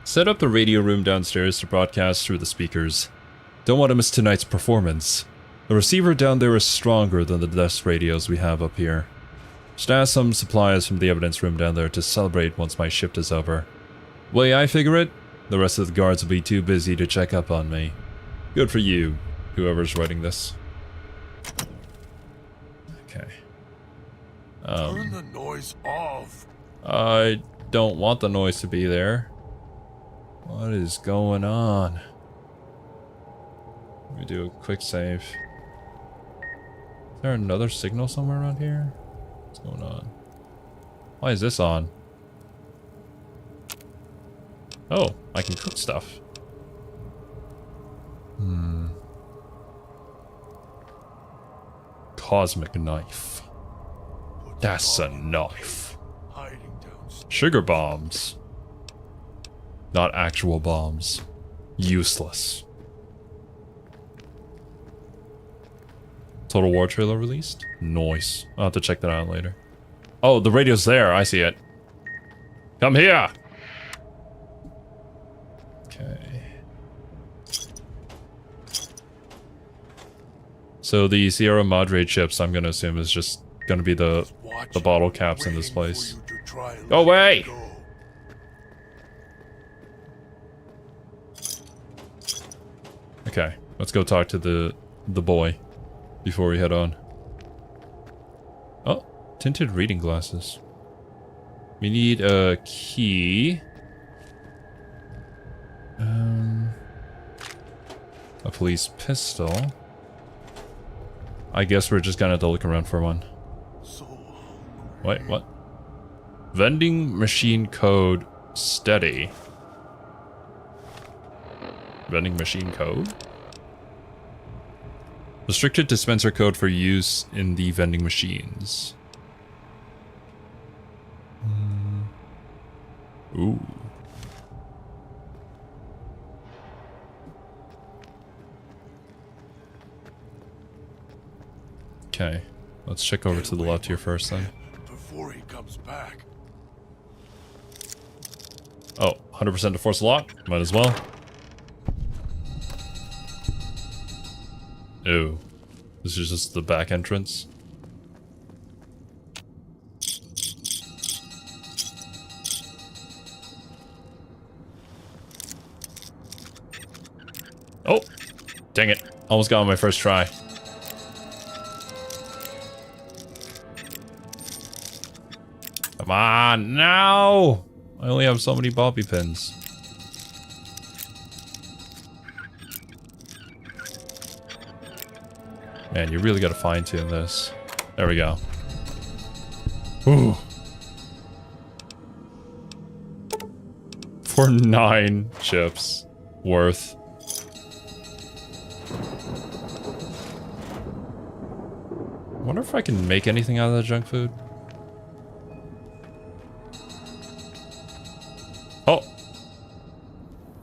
Set up the radio room downstairs to broadcast through the speakers. Don't want to miss tonight's performance. The receiver down there is stronger than the desk radios we have up here. Stash some supplies from the evidence room down there to celebrate once my shift is over. Way I figure it, the rest of the guards will be too busy to check up on me. Good for you, whoever's writing this. Okay. Turn the noise off. I don't want the noise to be there. What is going on? Let me do a quick save. Is there another signal somewhere around here? What's going on? Why is this on? Oh, I can cook stuff. Cosmic knife. That's a knife. Sugar bombs. Not actual bombs. Useless. Total War trailer released? Nice. I'll have to check that out later. Oh, the radio's there. I see it. Come here! Okay. So the Sierra Madre chips, I'm gonna assume, is just gonna be the bottle caps in this place. Go away! Okay, let's go talk to the boy before we head on. Oh, tinted reading glasses. We need a key. A police pistol. I guess we're just gonna have to look around for one. Wait, what? Vending machine code steady. Vending machine code? Restricted dispenser code for use in the vending machines. Ooh. Okay, let's check over to the left here first then. Before he comes back. Oh, 100% to force lock? Might as well. Ew. This is just the back entrance. Oh! Dang it. Almost got on my first try. Come on, no! I only have so many bobby pins. Man, you really gotta fine tune this. There we go. Ooh. For 9 chips worth. I wonder if I can make anything out of that junk food. Oh!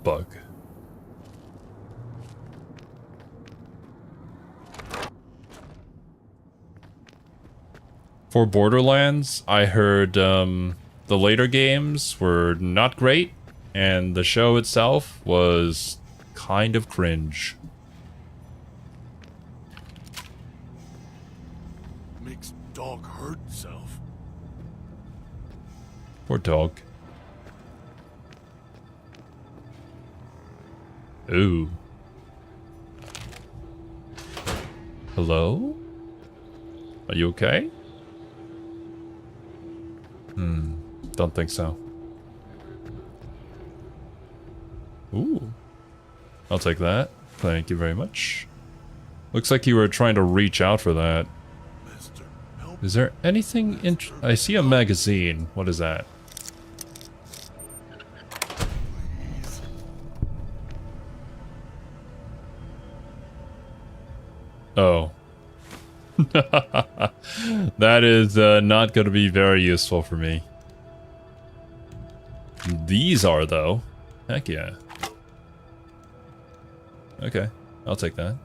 Bug. For Borderlands, I heard the later games were not great, and the show itself was kind of cringe. dog hurt himself. Poor dog. Ooh. Hello? Are you okay? Don't think so. Ooh. I'll take that. Thank you very much. Looks like you were trying to reach out for that. Mister, help. Is there anything I see a magazine. What is that? Please. Oh. That is not going to be very useful for me. These are, though. Heck yeah. Okay, I'll take that.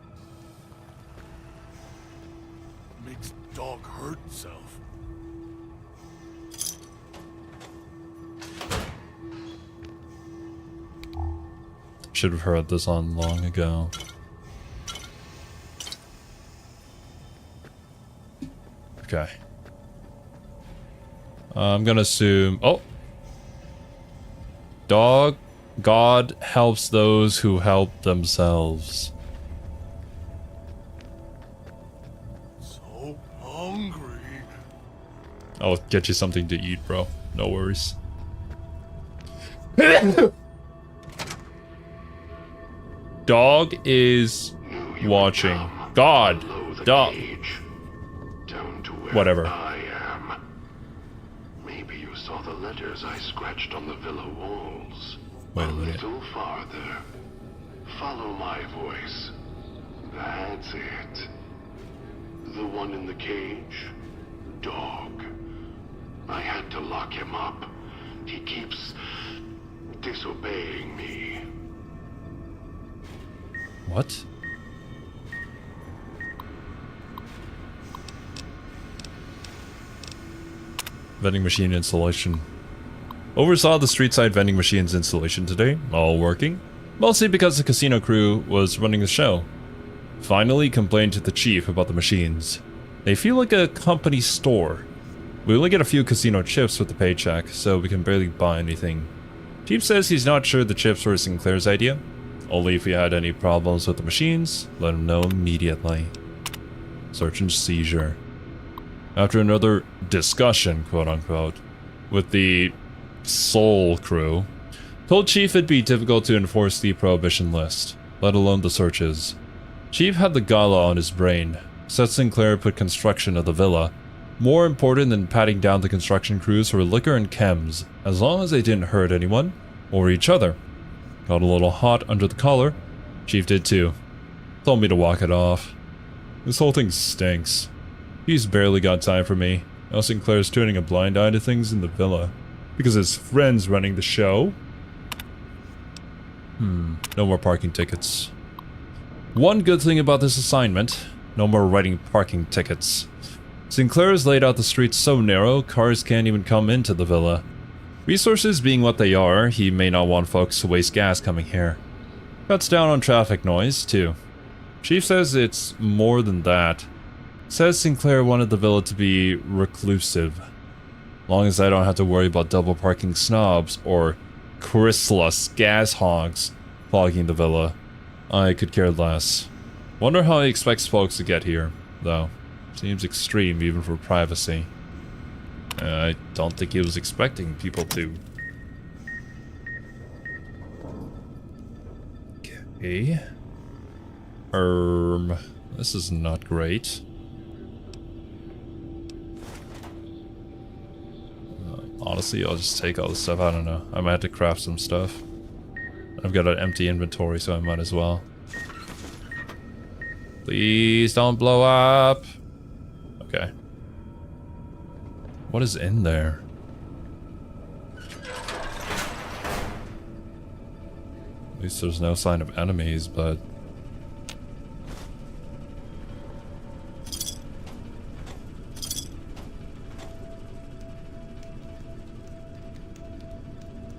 Makes dog hurt himself. Should have heard this on long ago. Okay. I'm gonna assume... Oh! God helps those who help themselves. So hungry. I'll get you something to eat, bro. No worries. Dog is watching. God! Dog! Whatever. I am. Maybe you saw the letters I scratched on the villa walls. Wait a minute. Little farther. Follow my voice. That's it. The one in the cage? Dog. I had to lock him up. He keeps disobeying me. What? Vending machine installation. Oversaw the street side vending machines installation today, all working. Mostly because the casino crew was running the show. Finally complained to the chief about the machines. They feel like a company store. We only get a few casino chips with the paycheck, so we can barely buy anything. Chief says he's not sure the chips were Sinclair's idea. Only if he had any problems with the machines, let him know immediately. Search and seizure. After another discussion, quote-unquote, with the Soul crew, told Chief it'd be difficult to enforce the prohibition list, let alone the searches. Chief had the gala on his brain, said Sinclair put construction of the villa more important than patting down the construction crews for liquor and chems, as long as they didn't hurt anyone or each other. Got a little hot under the collar. Chief did too. Told me to walk it off. This whole thing stinks. He's barely got time for me. Now Sinclair's turning a blind eye to things in the villa. Because his friend's running the show? No more parking tickets. One good thing about this assignment, no more writing parking tickets. Sinclair's laid out the streets so narrow, cars can't even come into the villa. Resources being what they are, he may not want folks to waste gas coming here. Cuts down on traffic noise, too. Chief says it's more than that. Says Sinclair wanted the villa to be reclusive. Long as I don't have to worry about double parking snobs or chrysalis gas hogs clogging the villa, I could care less. Wonder how he expects folks to get here, though. Seems extreme even for privacy. I don't think he was expecting people to. Okay. This is not great. Honestly, I'll just take all this stuff. I don't know. I might have to craft some stuff. I've got an empty inventory, so I might as well. Please don't blow up. Okay. What is in there? At least there's no sign of enemies, but...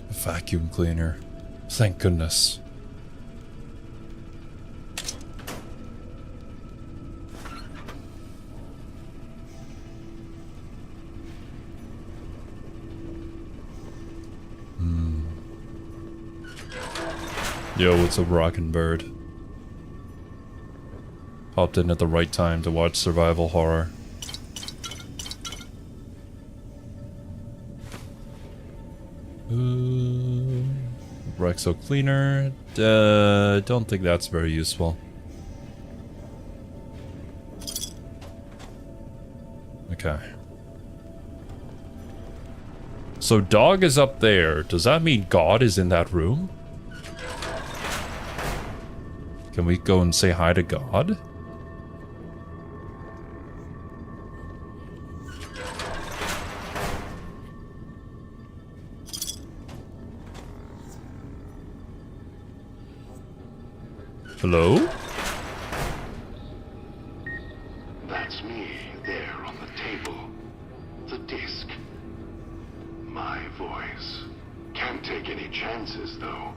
a vacuum cleaner. Thank goodness. Yo, what's up, Rockin' Bird? Popped in at the right time to watch survival horror. Rexo cleaner. Don't think that's very useful. Okay. So dog is up there. Does that mean God is in that room? Can we go and say hi to God? Hello? That's me there on the table. The disc. My voice. Can't take any chances, though.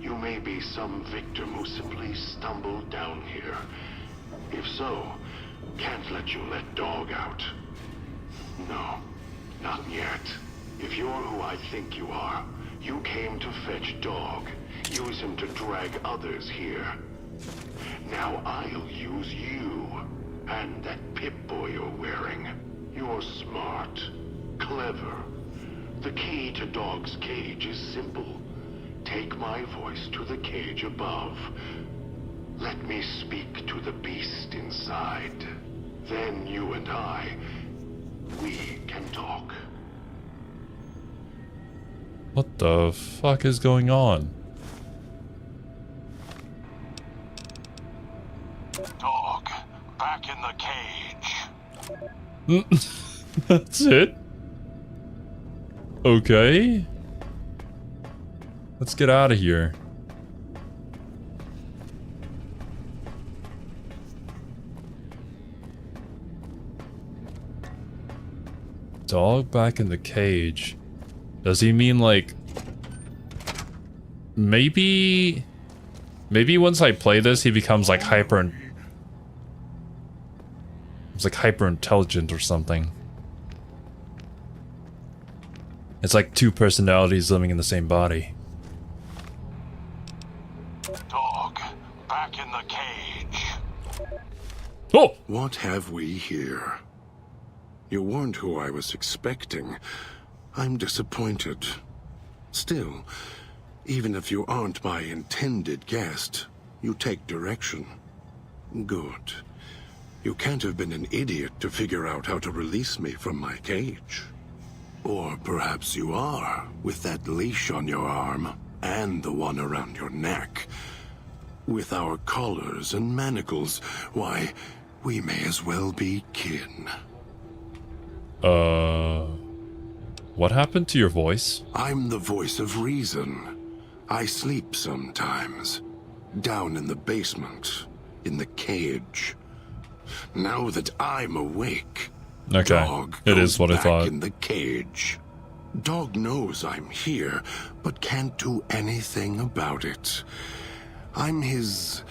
You may be some victim who simply stumbled down here. If so, can't let you let dog out. No, not yet. If you're who I think you are, you came to fetch dog. Use him to drag others here. Now I'll use you. And that Pip-Boy you're wearing. You're smart. Clever. The key to Dog's cage is simple. Take my voice to the cage above. Let me speak to the beast inside. Then you and I, we can talk. What the fuck is going on? Dog, back in the cage. That's it? Okay. Let's get out of here. Dog back in the cage. Does he mean like... Maybe once I play this, he becomes like It's like hyper intelligent or something. It's like two personalities living in the same body. Dog, back in the cage. Oh! What have we here? You weren't who I was expecting. I'm disappointed. Still, even if you aren't my intended guest, you take direction. Good. You can't have been an idiot to figure out how to release me from my cage. Or perhaps you are, with that leash on your arm, and the one around your neck. With our collars and manacles, why, we may as well be kin. What happened to your voice? I'm the voice of reason. I sleep sometimes. Down in the basement. In the cage. Now that I'm awake, Okay, Dog it goes is what I back thought. in the cage. Dog knows I'm here, but can't do anything about it. I'm his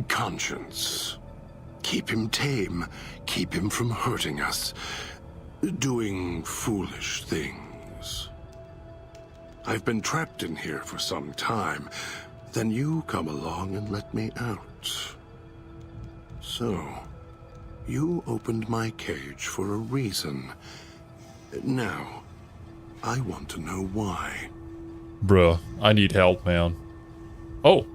conscience. Keep him tame. Keep him from hurting us. Doing foolish things. I've been trapped in here for some time. Then you come along and let me out. So, you opened my cage for a reason. Now, I want to know why. Bruh, I need help, man. Oh,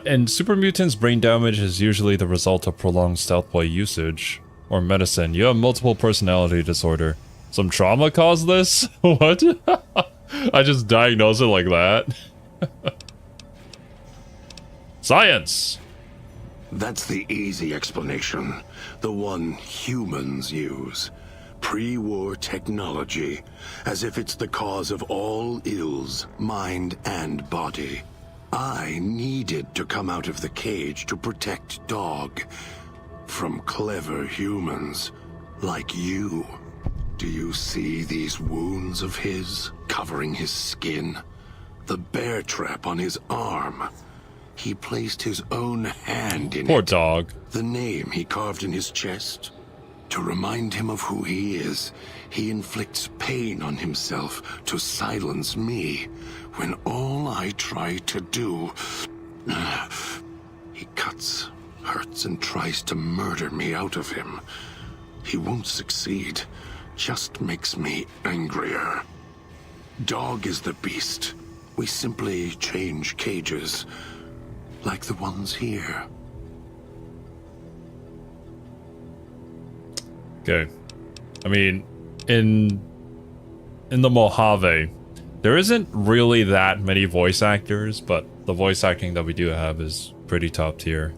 in super mutants, brain damage is usually the result of prolonged stealth boy usage. Or medicine. You have multiple personality disorder. Some trauma caused this? What? I just diagnosed it like that. Science! That's the easy explanation. The one humans use. Pre-war technology. As if it's the cause of all ills, mind and body. I needed to come out of the cage to protect Dog. From clever humans. Like you. Do you see these wounds of his covering his skin? The bear trap on his arm. He placed his own hand in it. Poor Dog. The name he carved in his chest. To remind him of who he is. He inflicts pain on himself to silence me, when all I try to do... He cuts, hurts, and tries to murder me out of him. He won't succeed, just makes me angrier. Dog is the beast. We simply change cages, like the ones here. Okay. I mean, in the Mojave, there isn't really that many voice actors, but the voice acting that we do have is pretty top tier.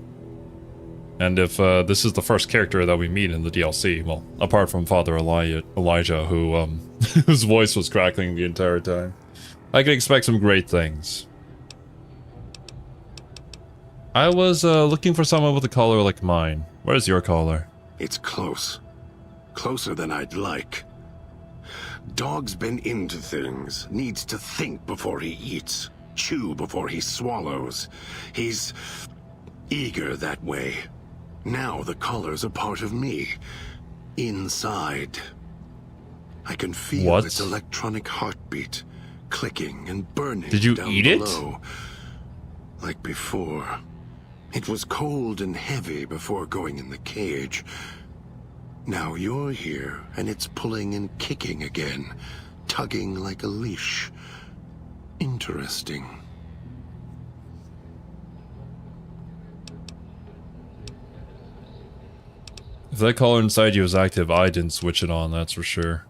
And if this is the first character that we meet in the DLC, well, apart from Father Elijah, who whose voice was crackling the entire time, I can expect some great things. I was looking for someone with a collar like mine. Where's your collar? It's close. Closer than I'd like. Dog's been into things, needs to think before he eats, chew before he swallows. He's eager that way. Now the collar's a part of me. Inside. I can feel its electronic heartbeat, clicking and burning. Did you down eat below. Like before. It was cold and heavy before going in the cage. Now you're here, and it's pulling and kicking again, tugging like a leash. Interesting. If that collar inside you is active, I didn't switch it on, that's for sure.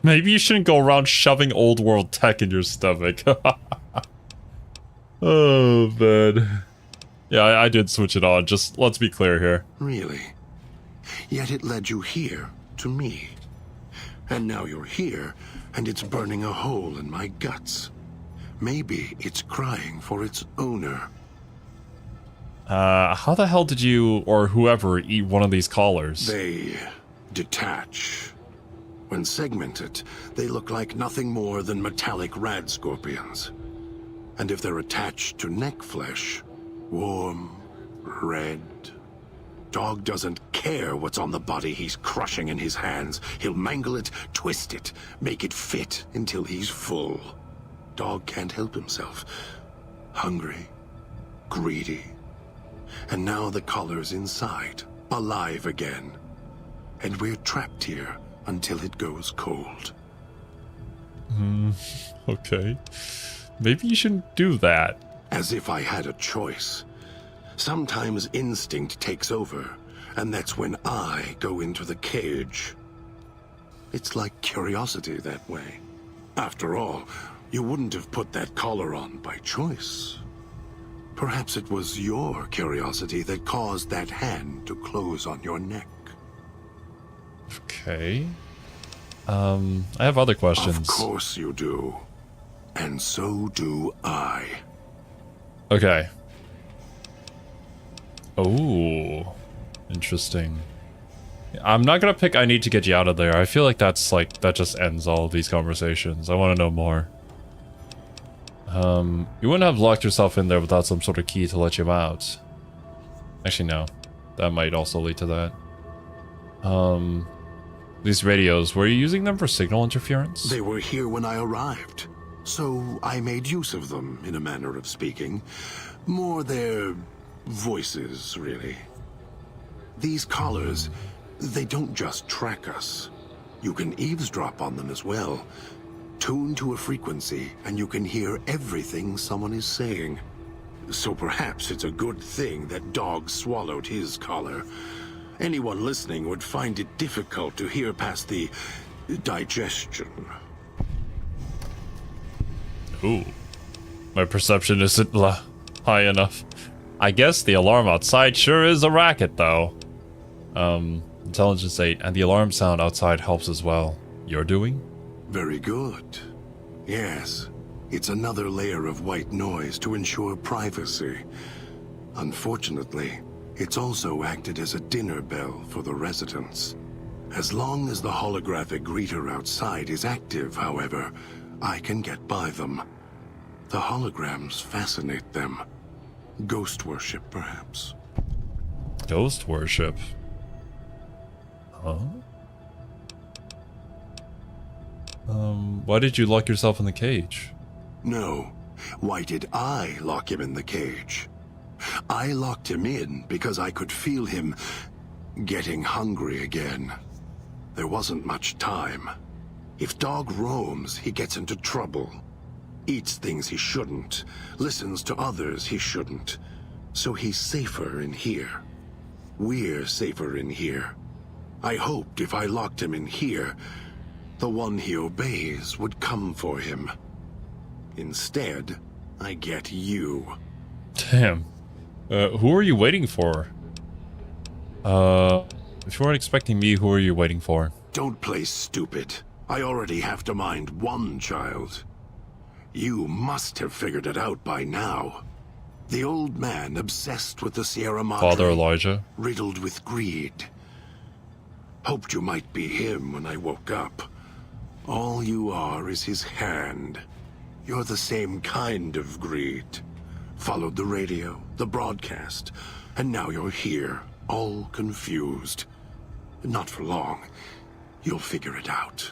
Maybe you shouldn't go around shoving old world tech in your stomach. Oh, man. Yeah, I did switch it on, just let's be clear here. Really? Yet it led you here, to me. And now you're here, and it's burning a hole in my guts. Maybe it's crying for its owner. How the hell did you, or whoever, eat one of these collars? They detach. When segmented, they look like nothing more than metallic rad scorpions. And if they're attached to neck flesh, warm, red. Dog doesn't care what's on the body he's crushing in his hands. He'll mangle it, twist it, make it fit until he's full. Dog can't help himself. Hungry, greedy. And now the collar's inside, alive again. And we're trapped here until it goes cold. Okay. Maybe you shouldn't do that. As if I had a choice. Sometimes instinct takes over, and that's when I go into the cage. It's like curiosity that way. After all, you wouldn't have put that collar on by choice. Perhaps it was your curiosity that caused that hand to close on your neck. Okay. I have other questions. Of course you do. And so do I. Okay. Oh, interesting. I'm not gonna pick I need to get you out of there. I feel like that's like, that just ends all of these conversations. I want to know more. You wouldn't have locked yourself in there without some sort of key to let you out. Actually, no. That might also lead to that. These radios, were you using them for signal interference? They were here when I arrived, so I made use of them, in a manner of speaking. More their voices, really. These collars, they don't just track us. You can eavesdrop on them as well. Tune to a frequency, and you can hear everything someone is saying. So perhaps it's a good thing that Dog swallowed his collar. Anyone listening would find it difficult to hear past the digestion. Ooh. My perception isn't high enough. I guess the alarm outside sure is a racket, though. Intelligence 8, and the alarm sound outside helps as well. You're doing? Very good. Yes, it's another layer of white noise to ensure privacy. Unfortunately, it's also acted as a dinner bell for the residents. As long as the holographic greeter outside is active, however, I can get by them. The holograms fascinate them. Ghost worship, perhaps. Ghost worship? Huh? Why did you lock yourself in the cage? No. Why did I lock him in the cage? I locked him in because I could feel him getting hungry again. There wasn't much time. If Dog roams, he gets into trouble. Eats things he shouldn't. Listens to others he shouldn't. So he's safer in here. We're safer in here. I hoped if I locked him in here, the one he obeys would come for him. Instead, I get you. Damn. Who are you waiting for? If you weren't expecting me, who are you waiting for? Don't play stupid. I already have to mind one child. You must have figured it out by now. The old man obsessed with the Sierra Madre. Father Elijah. Riddled with greed. Hoped you might be him when I woke up. All you are is his hand. You're the same kind of greed. Followed the radio, the broadcast, and now you're here, all confused. Not for long. You'll figure it out.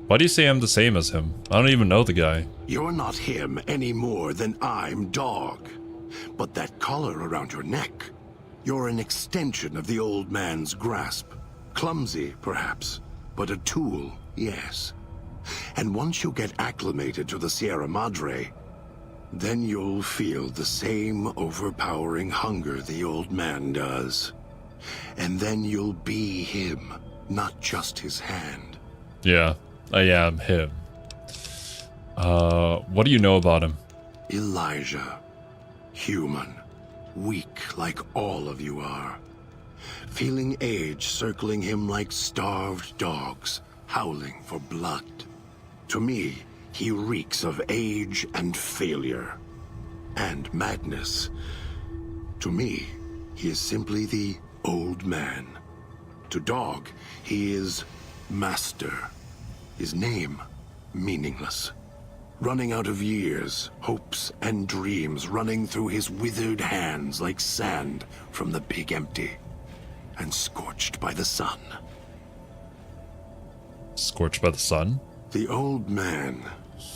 Why do you say I'm the same as him? I don't even know the guy. You're not him any more than I'm Dog. But that collar around your neck, you're an extension of the old man's grasp. Clumsy, perhaps, but a tool, yes. And once you get acclimated to the Sierra Madre, then you'll feel the same overpowering hunger the old man does. And then you'll be him, not just his hand. Yeah, I am him. What do you know about him? Elijah. Human. Weak like all of you are. Feeling age circling him like starved dogs, howling for blood. To me, he reeks of age and failure. And madness. To me, he is simply the old man. To Dog, he is Master. His name, meaningless. Running out of years, hopes and dreams running through his withered hands like sand from the big empty. And scorched by the sun. Scorched by the sun? The old man,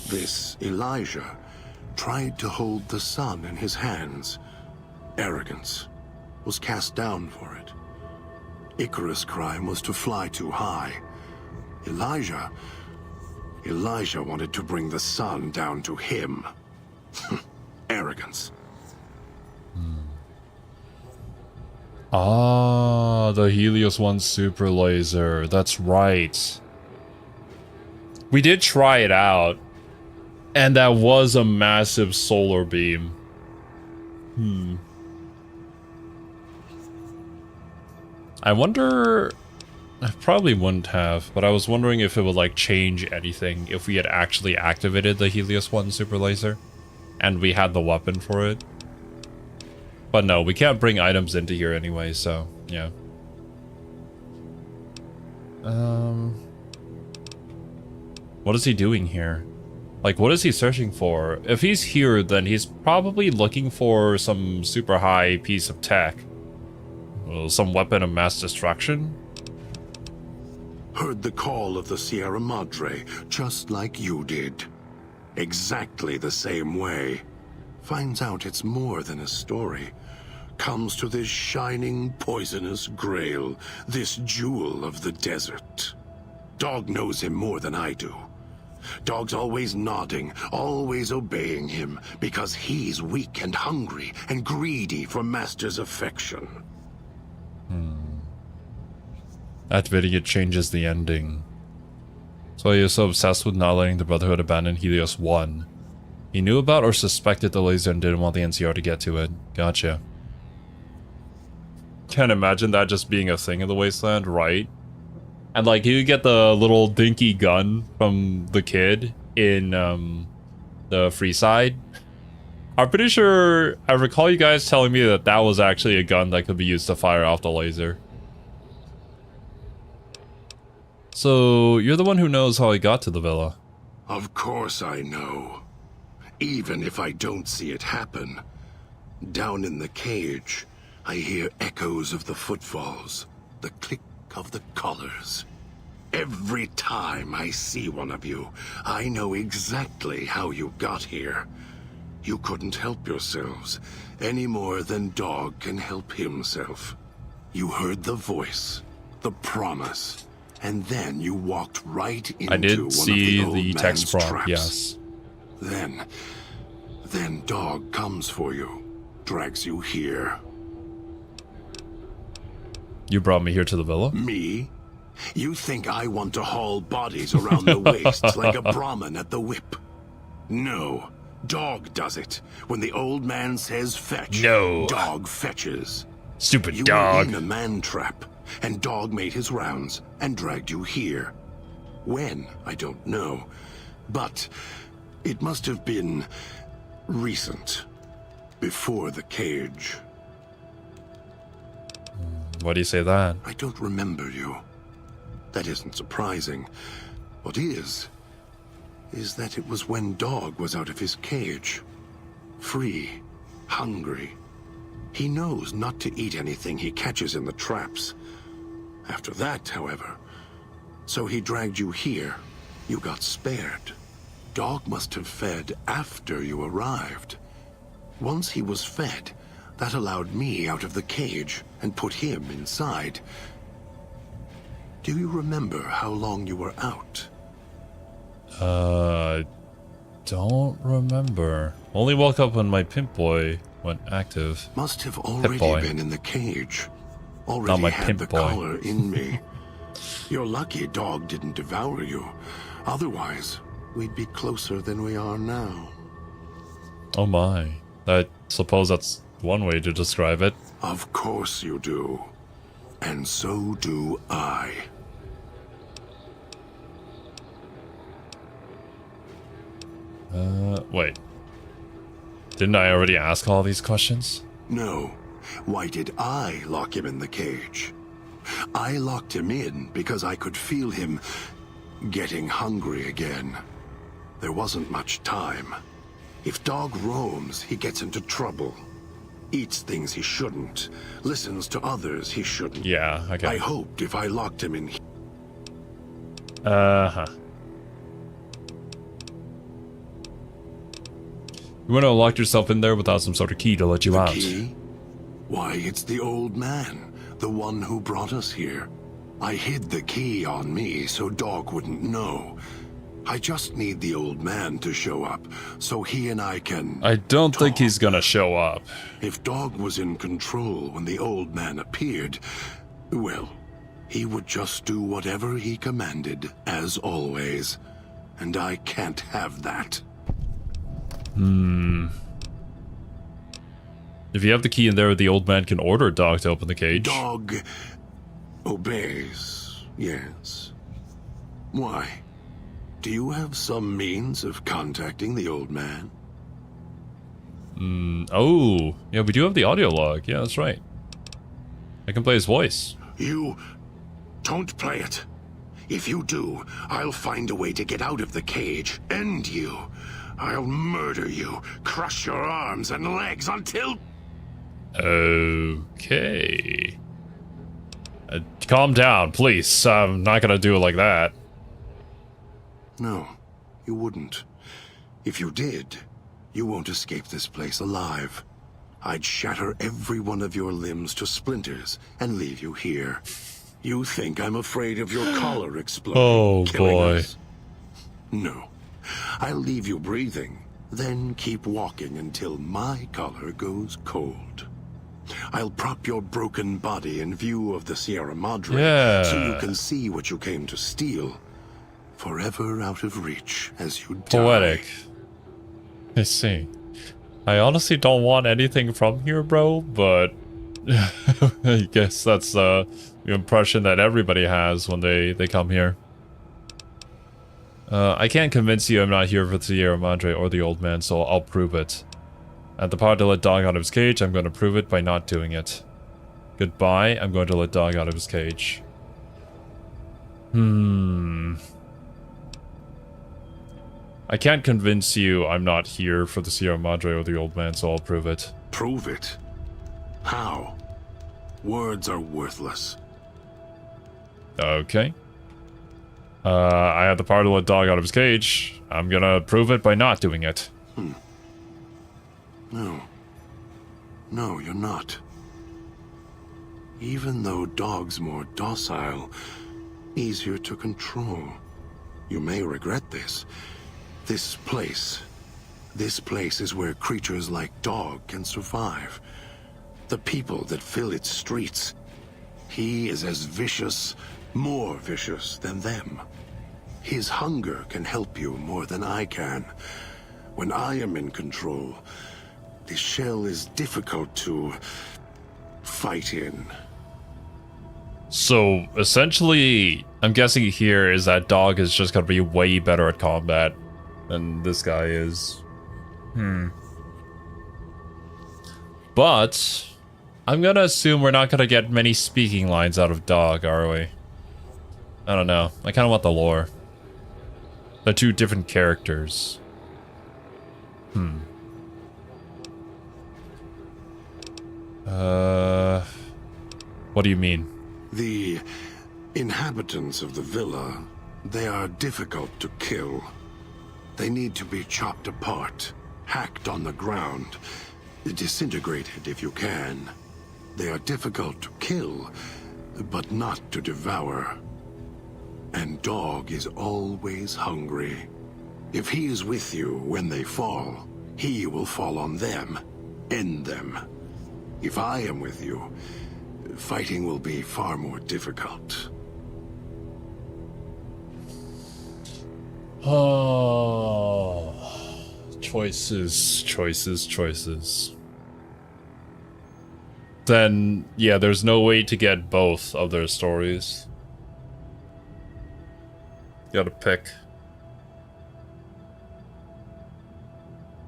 this Elijah, tried to hold the sun in his hands. Arrogance. Was cast down for it. Icarus' crime was to fly too high. Elijah wanted to bring the sun down to him. Arrogance. Ah, the Helios 1 super laser. That's right. We did try it out. And that was a massive solar beam. I wonder... I probably wouldn't have, but I was wondering if it would like change anything if we had actually activated the Helios 1 super laser and we had the weapon for it. But no, we can't bring items into here anyway, so yeah. What is he doing here? Like, what is he searching for? If he's here, then he's probably looking for some super high piece of tech. Well, some weapon of mass destruction? Heard the call of the Sierra Madre, just like you did. Exactly the same way. Finds out it's more than a story. Comes to this shining, poisonous grail, this jewel of the desert. Dog knows him more than I do. Dog's always nodding, always obeying him, because he's weak and hungry and greedy for Master's affection. Activating it changes the ending. So he was so obsessed with not letting the Brotherhood abandon Helios 1. He knew about or suspected the laser and didn't want the NCR to get to it. Gotcha. Can't imagine that just being a thing in the Wasteland, right? And like, you get the little dinky gun from the kid in the free side. I'm pretty sure I recall you guys telling me that that was actually a gun that could be used to fire off the laser. So, you're the one who knows how I got to the villa. Of course I know. Even if I don't see it happen. Down in the cage, I hear echoes of the footfalls, the click of the collars. Every time I see one of you, I know exactly how you got here. You couldn't help yourselves, any more than Dog can help himself. You heard the voice, the promise, and then you walked right into I did one see of the the old text man's prompt, traps. yes. Then Dog comes for you, drags you here. You brought me here to the villa? Me? You think I want to haul bodies around the waist like a Brahmin at the whip? No. Dog does it. When the old man says fetch, No. Dog fetches. Stupid You dog. were in a man trap, and Dog made his rounds and dragged you here. When, I don't know. But it must have been recent. Before the cage. Why do you say that? I don't remember you. That isn't surprising. What is that it was when Dog was out of his cage. Free. Hungry. He knows not to eat anything he catches in the traps. After that, however, so he dragged you here. You got spared. Dog must have fed after you arrived. Once he was fed, that allowed me out of the cage and put him inside. Do you remember how long you were out? Don't remember. Only woke up when my pimp boy went active. Must have already been in the cage. Already Not my had pimp the boy. collar in me. You're lucky Dog didn't devour you. Otherwise, we'd be closer than we are now. Oh my. I suppose that's one way to describe it. Of course you do. And so do I. Wait. Didn't I already ask all these questions? No. Why did I lock him in the cage? I locked him in because I could feel him getting hungry again. There wasn't much time. If Dog roams, he gets into trouble. Eats things he shouldn't. Listens to others he shouldn't. Yeah, okay. I hoped if I locked him in... Uh-huh. You want to lock yourself in there without some sort of key to let you out. Key? Why, it's the old man. The one who brought us here. I hid the key on me so Dog wouldn't know. I just need the old man to show up, so he and I can... I don't think talk. he's gonna show up. If Dog was in control when the old man appeared, well, he would just do whatever he commanded, as always. And I can't have that. If you have the key in there, the old man can order Dog to open the cage. Dog obeys, yes. Why? Do you have some means of contacting the old man? Oh, yeah, we do have the audio log. Yeah, that's right. I can play his voice. You don't play it. If you do, I'll find a way to get out of the cage. End you. I'll murder you, crush your arms and legs until... Okay. Calm down, please. I'm not gonna do it like that. No, you wouldn't. If you did, you won't escape this place alive. I'd shatter every one of your limbs to splinters and leave you here. You think I'm afraid of your collar exploding, Oh, killing boy. us? No. I'll leave you breathing, then keep walking until my collar goes cold. I'll prop your broken body in view of the Sierra Madre, so you can see what you came to steal. Forever out of reach as you die. Poetic. I see. I honestly don't want anything from here, bro, but I guess that's the impression that everybody has when they come here. I can't convince you I'm not here for the Sierra Madre or the old man, so I'll prove it. At the power to let Dog out of his cage, I'm going to prove it by not doing it. Goodbye, I'm going to let Dog out of his cage. I can't convince you I'm not here for the Sierra Madre or the old man, so I'll prove it. Prove it? How? Words are worthless. Okay. I have the power to let dog out of his cage. I'm gonna prove it by not doing it. No. No, you're not. Even though dog's more docile, easier to control. You may regret this. This place is where creatures like dog can survive. The people that fill its streets. He is as vicious, more vicious than them. His hunger can help you more than I can. When I am in control, the shell is difficult to fight in. So, essentially, I'm guessing here is that dog is just gonna be way better at combat than this guy is. But, I'm gonna assume we're not gonna get many speaking lines out of dog, are we? I don't know. I kinda want the lore. They're two different characters. What do you mean? The inhabitants of the villa, they are difficult to kill. They need to be chopped apart, hacked on the ground, disintegrated if you can. They are difficult to kill, but not to devour. And dog is always hungry. If he is with you when they fall, he will fall on them, end them. If I am with you, fighting will be far more difficult. Oh, choices, choices, choices. Then, yeah, there's no way to get both of their stories. You gotta pick.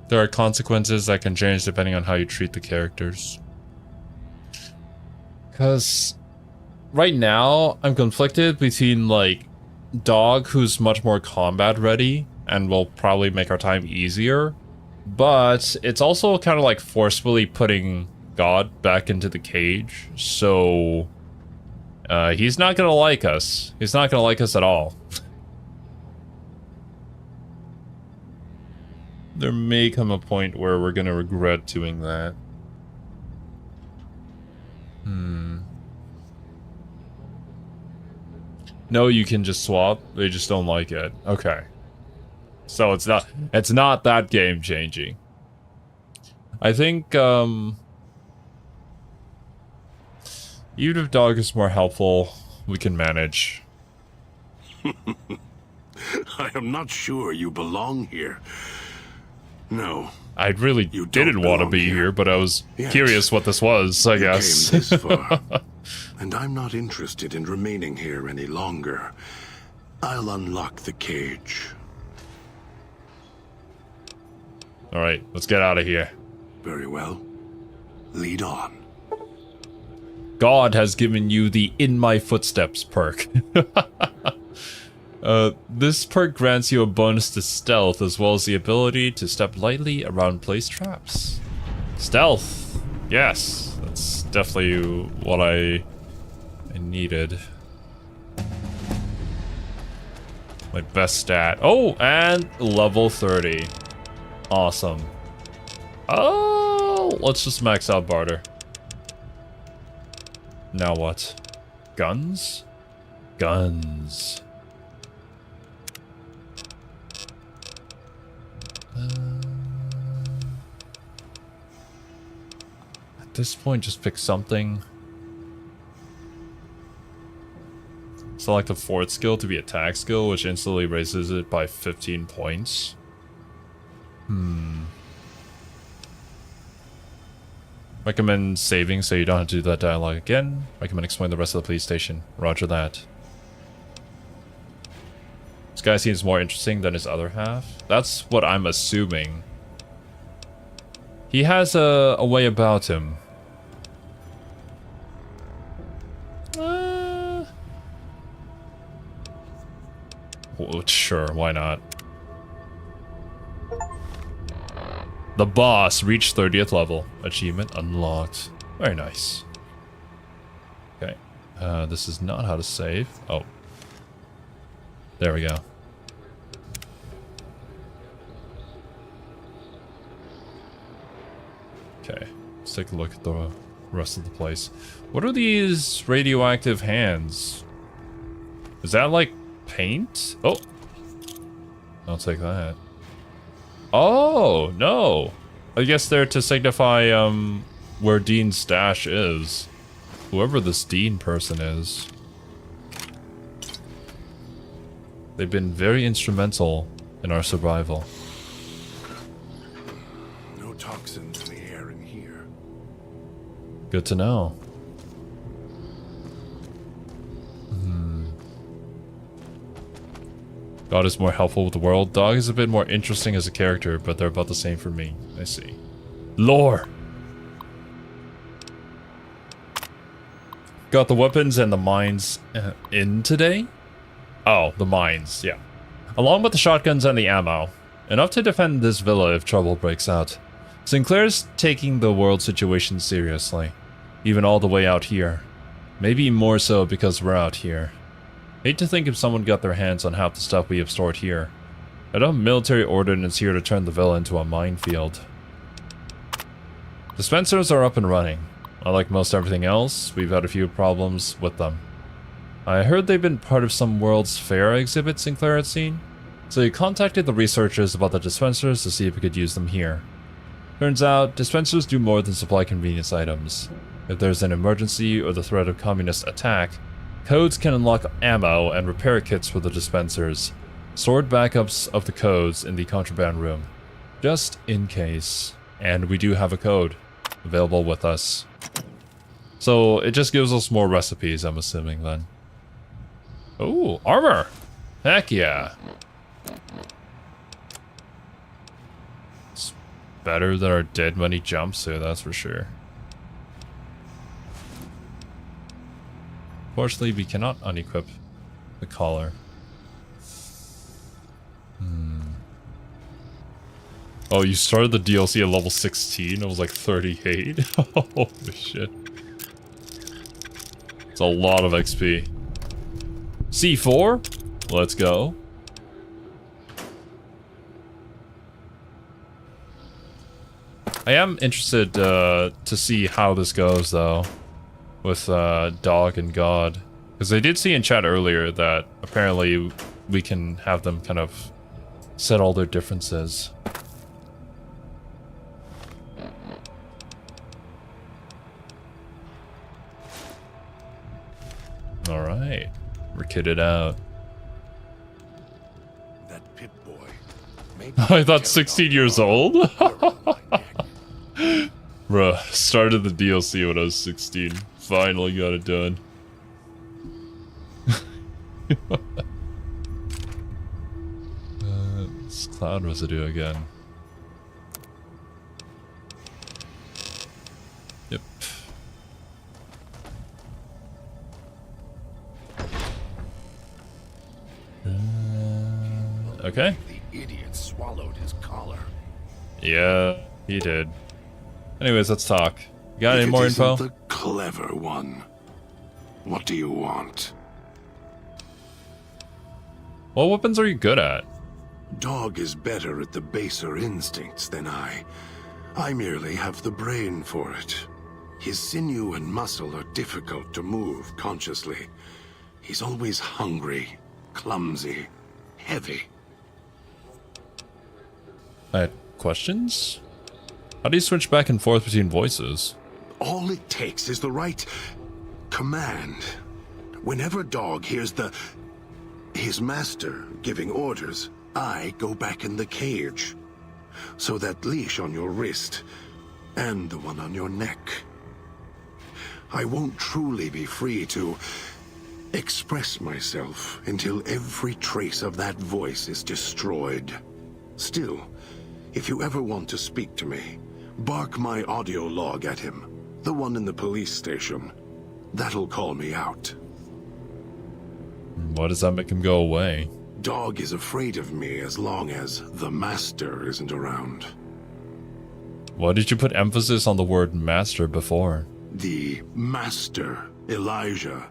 There are consequences that can change depending on how you treat the characters. Because right now, I'm conflicted between, like, Dog, who's much more combat ready and will probably make our time easier, but it's also kind of like forcefully putting God back into the cage, so he's not gonna like us. He's not gonna like us at all. There may come a point where we're gonna regret doing that. No, you can just swap. They just don't like it. Okay. So it's not that game changing. I think even if dog is more helpful, we can manage. I am not sure you belong here. No. I really didn't want to be here, but I was curious what this was, I guess. Came this far, and I'm not interested in remaining here any longer. I'll unlock the cage. Alright, let's get out of here. Very well. Lead on. God has given you the In My Footsteps perk. This perk grants you a bonus to stealth, as well as the ability to step lightly around placed traps. Stealth! Yes, that's definitely what I needed. My best stat. Oh, and level 30. Awesome. Oh, let's just max out barter. Now what? Guns? Guns. At this point, just pick something. Select the fourth skill to be attack skill, which instantly raises it by 15 points. Recommend saving so you don't have to do that dialogue again. Recommend exploring the rest of the police station. Roger that. This guy seems more interesting than his other half. That's what I'm assuming. He has a way about him. Well, sure, why not? The boss reached 30th level. Achievement unlocked. Very nice. Okay. This is not how to save. Oh. There we go. Okay, let's take a look at the rest of the place. What are these radioactive hands? Is that like paint? Oh, I'll take that. Oh, no. I guess they're to signify where Dean's stash is. Whoever this Dean person is. They've been very instrumental in our survival. No toxins in the air in here. Good to know. God is more helpful with the world. Dog is a bit more interesting as a character, but they're about the same for me. I see. Lore! Got the weapons and the mines in today? Oh, the mines, yeah. Along with the shotguns and the ammo. Enough to defend this villa if trouble breaks out. Sinclair's taking the world situation seriously. Even all the way out here. Maybe more so because we're out here. Hate to think if someone got their hands on half the stuff we have stored here. Enough military ordnance here to turn the villa into a minefield. Dispensers are up and running. Unlike most everything else, we've had a few problems with them. I heard they've been part of some World's Fair exhibit Sinclair had seen, so he contacted the researchers about the dispensers to see if he could use them here. Turns out, dispensers do more than supply convenience items. If there's an emergency or the threat of communist attack, codes can unlock ammo and repair kits for the dispensers. Stored backups of the codes in the contraband room. Just in case. And we do have a code available with us. So it just gives us more recipes, I'm assuming then. Oh, armor! Heck yeah. It's better than our Dead Money jumpsuit, that's for sure. Fortunately, we cannot unequip the collar. Oh, you started the DLC at level 16? It was like 38? Holy shit. It's a lot of XP. C4? Let's go. I am interested to see how this goes, though. With Dog and God. Because I did see in chat earlier that apparently we can have them kind of settle their differences. Alright. We're kitted out. That Pip boy. I thought 16 years old? Bruh, started the DLC when I was 16. Finally got it done. It's cloud residue again. Yep. Okay. The idiot swallowed his collar. Yeah, he did. Anyways, let's talk. You got any more info? The clever one. What do you want? What weapons are you good at? Dog is better at the baser instincts than I. I merely have the brain for it. His sinew and muscle are difficult to move consciously. He's always hungry, clumsy, heavy. I had questions? How do you switch back and forth between voices? All it takes is the right command. Whenever Dog hears his master giving orders, I go back in the cage. So that leash on your wrist and the one on your neck. I won't truly be free to express myself until every trace of that voice is destroyed. Still, if you ever want to speak to me, bark my audio log at him, the one in the police station. That'll call me out. Why does that make him go away? Dog is afraid of me as long as the master isn't around. Why did you put emphasis on the word master before? The master, Elijah,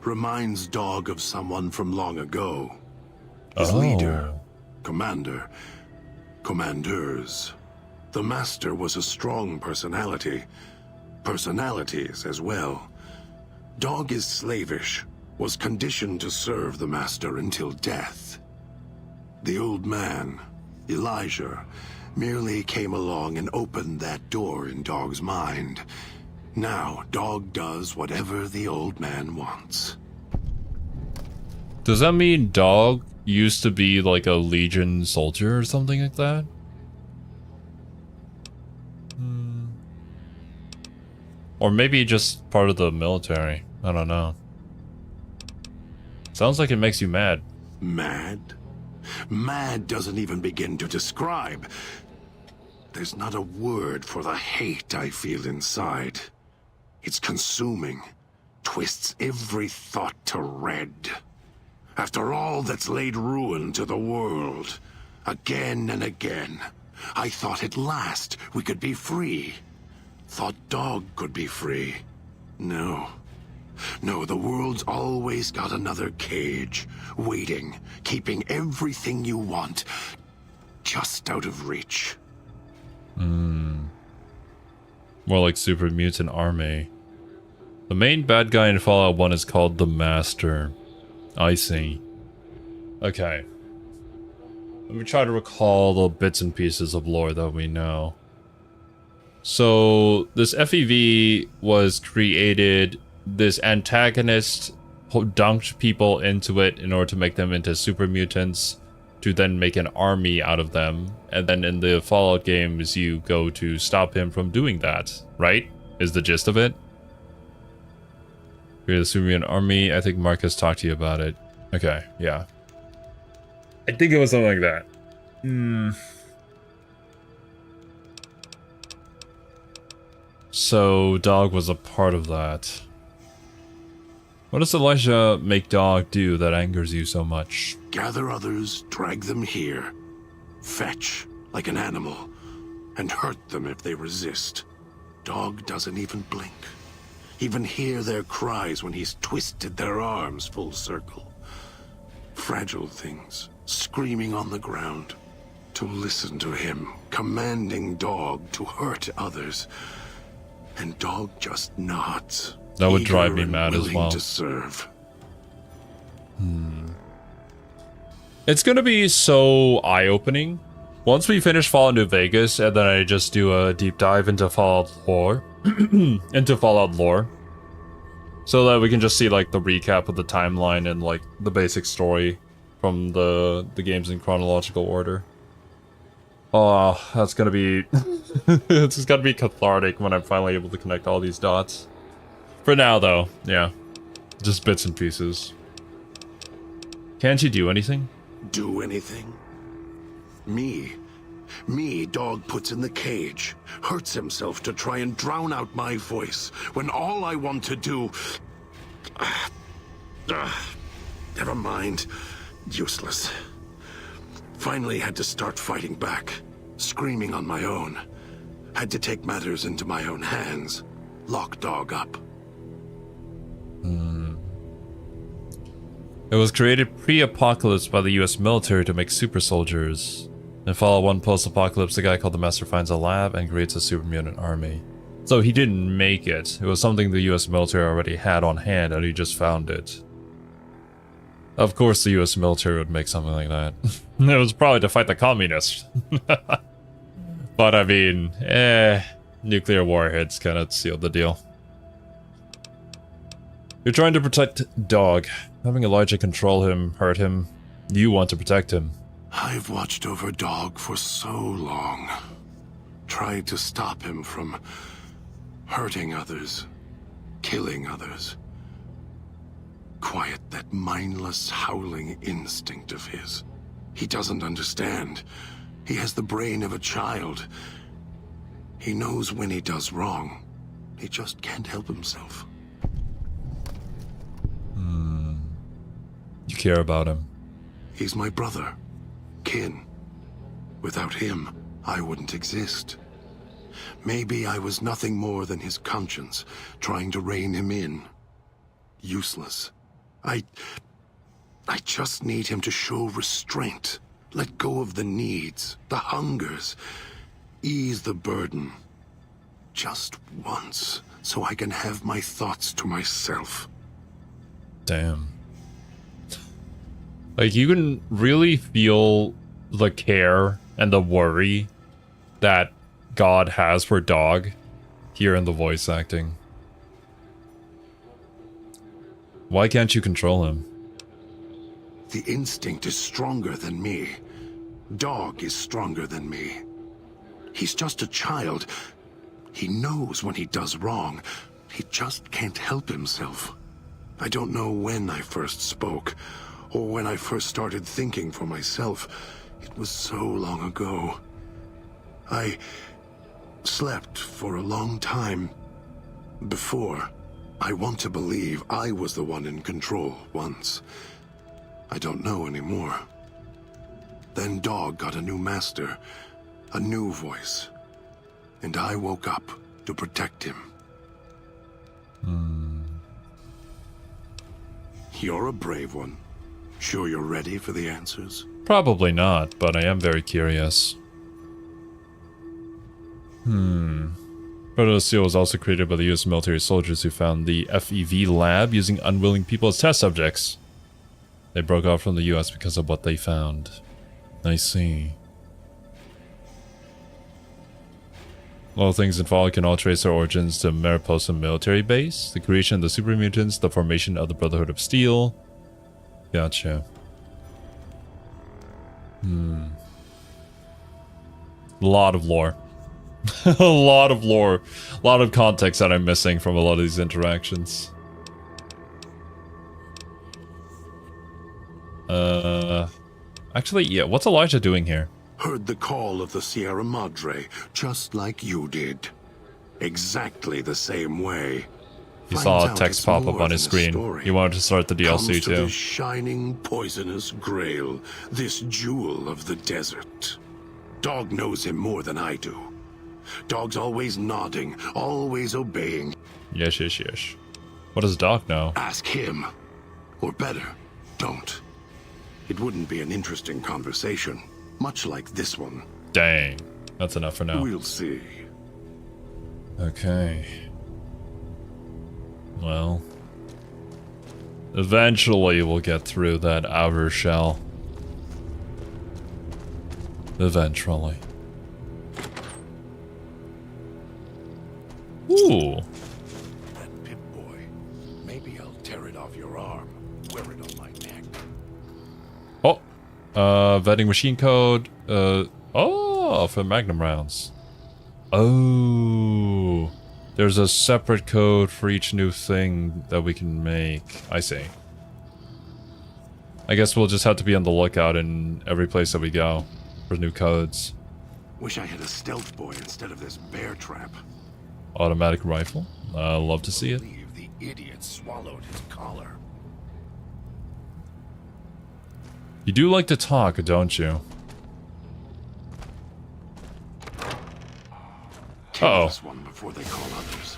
reminds Dog of someone from long ago. his leader, commander, commanders. The master was a strong personality. Personalities as well. Dog is slavish, was conditioned to serve the master until death. The old man, Elijah, merely came along and opened that door in Dog's mind. Now, Dog does whatever the old man wants. Does that mean Dog used to be like a Legion soldier or something like that? Or maybe just part of the military. I don't know. Sounds like it makes you mad. Mad? Mad doesn't even begin to describe. There's not a word for the hate I feel inside. It's consuming. Twists every thought to red. After all that's laid ruin to the world, again and again, I thought at last we could be free. Thought Dog could be free. No. No, the world's always got another cage, waiting, keeping everything you want just out of reach. More like Super Mutant Army. The main bad guy in Fallout 1 is called the Master. I see. Okay. Let me try to recall the bits and pieces of lore that we know. So, this FEV was created, this antagonist dunked people into it in order to make them into super mutants, to then make an army out of them, and then in the Fallout games you go to stop him from doing that, right? Is the gist of it? Create a super mutant army. I think Marcus talked to you about it. Okay, yeah. I think it was something like that. So, Dog was a part of that. What does Elijah make Dog do that angers you so much? Gather others, drag them here. Fetch, like an animal, and hurt them if they resist. Dog doesn't even blink. Even hear their cries when he's twisted their arms full circle. Fragile things, screaming on the ground. To listen to him, commanding Dog to hurt others. And Dog just nods. That would drive me mad as well. To serve. It's gonna be so eye-opening. Once we finish Fallout New Vegas, and then I just do a deep dive into Fallout lore. So that we can just see like the recap of the timeline and like the basic story from the games in chronological order. Oh, that's gonna be... it's gonna be cathartic when I'm finally able to connect all these dots. For now, though, yeah. Just bits and pieces. Can't you do anything? Do anything? Me, Dog puts in the cage, hurts himself to try and drown out my voice, when all I want to do... never mind. Useless. Finally had to start fighting back, screaming on my own. Had to take matters into my own hands, lock Dog up. It was created pre-apocalypse by the US military to make super soldiers. In Fallout 1 post-apocalypse, a guy called the Master finds a lab and creates a super mutant army. So he didn't make it. It was something the US military already had on hand and he just found it. Of course the US military would make something like that. It was probably to fight the communists. But I mean, nuclear warheads kind of sealed the deal. You're trying to protect Dog. Having Elijah control him, hurt him. You want to protect him. I've watched over Dog for so long. Tried to stop him from hurting others, killing others. Quiet that mindless, howling instinct of his. He doesn't understand. He has the brain of a child. He knows when he does wrong. He just can't help himself. You care about him. He's my brother. Kin. Without him, I wouldn't exist. Maybe I was nothing more than his conscience, trying to rein him in. Useless. I just need him to show restraint. Let go of the needs, the hungers. Ease the burden. Just once, so I can have my thoughts to myself. Damn. Like, you can really feel the care and the worry that God has for Dog here in the voice acting. Why can't you control him? The instinct is stronger than me. Dog is stronger than me. He's just a child. He knows when he does wrong. He just can't help himself. I don't know when I first spoke, or when I first started thinking for myself. It was so long ago. I slept for a long time before. I want to believe I was the one in control once. I don't know anymore. Then Dog got a new master, a new voice. And I woke up to protect him. You're a brave one. Sure you're ready for the answers? Probably not, but I am very curious. Proto Seal was also created by the US military soldiers who found the FEV lab using unwilling people as test subjects. They broke off from the US because of what they found. I see. All things involved can all trace their origins to Mariposa military base, the creation of the super mutants, the formation of the Brotherhood of Steel. Gotcha. A lot of lore. A lot of lore. A lot of context that I'm missing from a lot of these interactions. Actually, yeah, what's Elijah doing here? Heard the call of the Sierra Madre, just like you did. Exactly the same way. He Finds saw a out text it's pop up more on his than a screen. story. He wanted to start the DLC Comes to too. this shining, poisonous grail, this jewel of the desert. Dog knows him more than I do. Dog's always nodding, always obeying. Yes, yes, yes. What does Doc know? Ask him. Or better, don't. It wouldn't be an interesting conversation, much like this one. Dang. That's enough for now. We'll see. Okay. Well. Eventually we'll get through that outer shell. Eventually. Ooh. That Pip-Boy. Maybe I'll tear it off your arm. Wear it on my neck. Oh. Vetting machine code. Oh, for Magnum rounds. Oh. There's a separate code for each new thing that we can make. I see. I guess we'll just have to be on the lookout in every place that we go for new codes. Wish I had a stealth boy instead of this bear trap. Automatic rifle. Love to see it. Believe the idiot swallowed his collar. You do like to talk, don't you? Kill this one before they call others.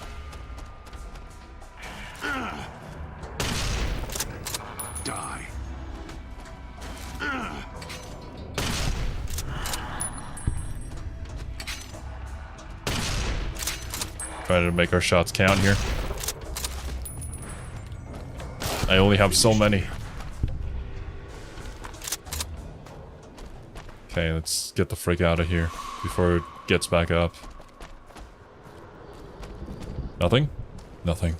Die. Trying to make our shots count here. I only have so many. Okay, let's get the frick out of here before it gets back up. Nothing? Nothing.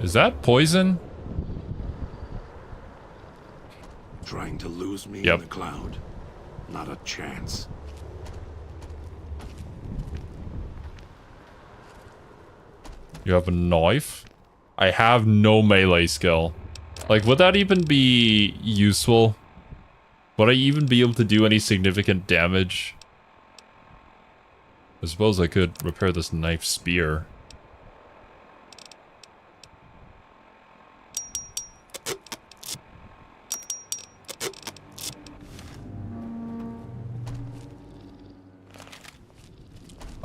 Is that poison? Trying to lose me Yep. in the cloud? Not a chance. You have a knife? I have no melee skill. Like, would that even be useful? Would I even be able to do any significant damage? I suppose I could repair this knife spear.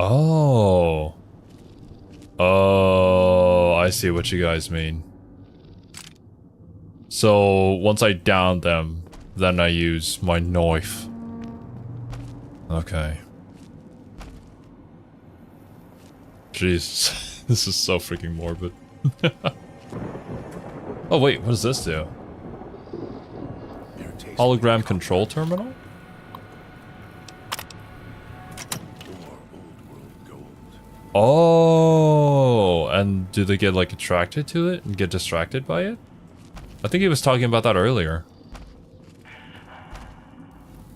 Oh. Oh, I see what you guys mean. So, once I down them, then I use my knife. Okay. Jeez, this is so freaking morbid. Oh wait, what does this do? Hologram control terminal? Oh, and do they get like attracted to it and get distracted by it? I think he was talking about that earlier.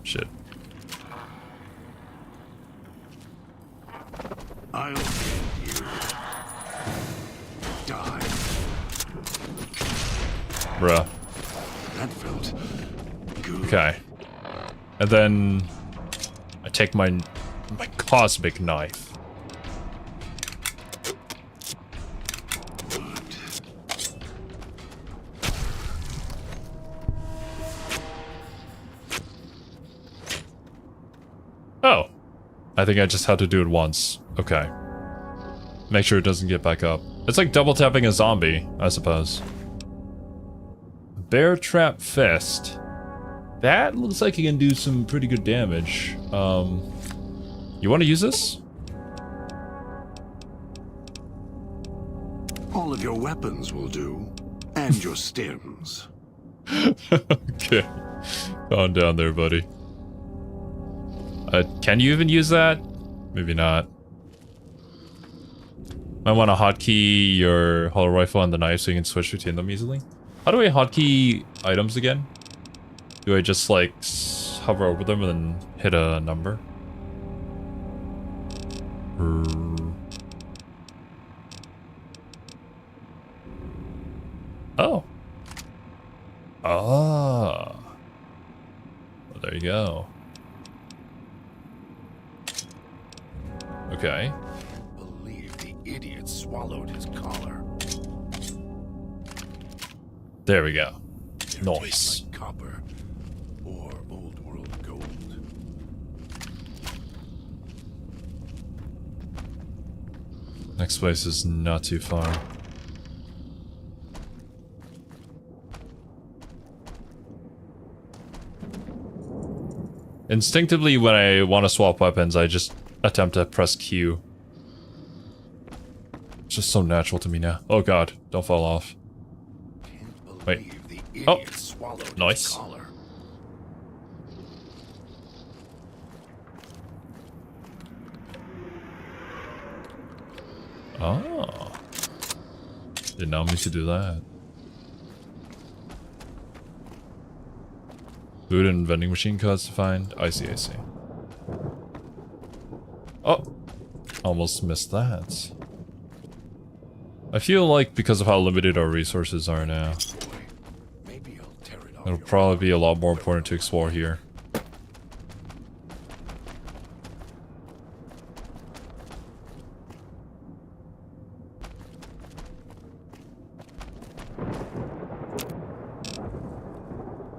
Shit. I'll end you. Die. Bruh. That felt good. Okay. And then I take my cosmic knife. Oh. I think I just had to do it once. Okay. Make sure it doesn't get back up. It's like double tapping a zombie, I suppose. Bear Trap Fist. That looks like you can do some pretty good damage. You want to use this? All of your weapons will do. And your stims. Okay. Calm down there, buddy. Can you even use that? Maybe not. Might want to hotkey your hollow rifle and the knife so you can switch between them easily. How do I hotkey items again? Do I just like hover over them and then hit a number? Oh. Ah. Well, there you go. Okay. Believe the idiot swallowed his collar. There we go. Nice. Like copper or old world gold. Next place is not too far. Instinctively, when I want to swap weapons, I just attempt to press Q. It's just so natural to me now. Oh god, don't fall off. Wait. Oh, nice. Oh. Did not mean to do that. Food and vending machine codes to find. I see, I see. Oh. Almost missed that. I feel like because of how limited our resources are now, it'll probably be a lot more important to explore here.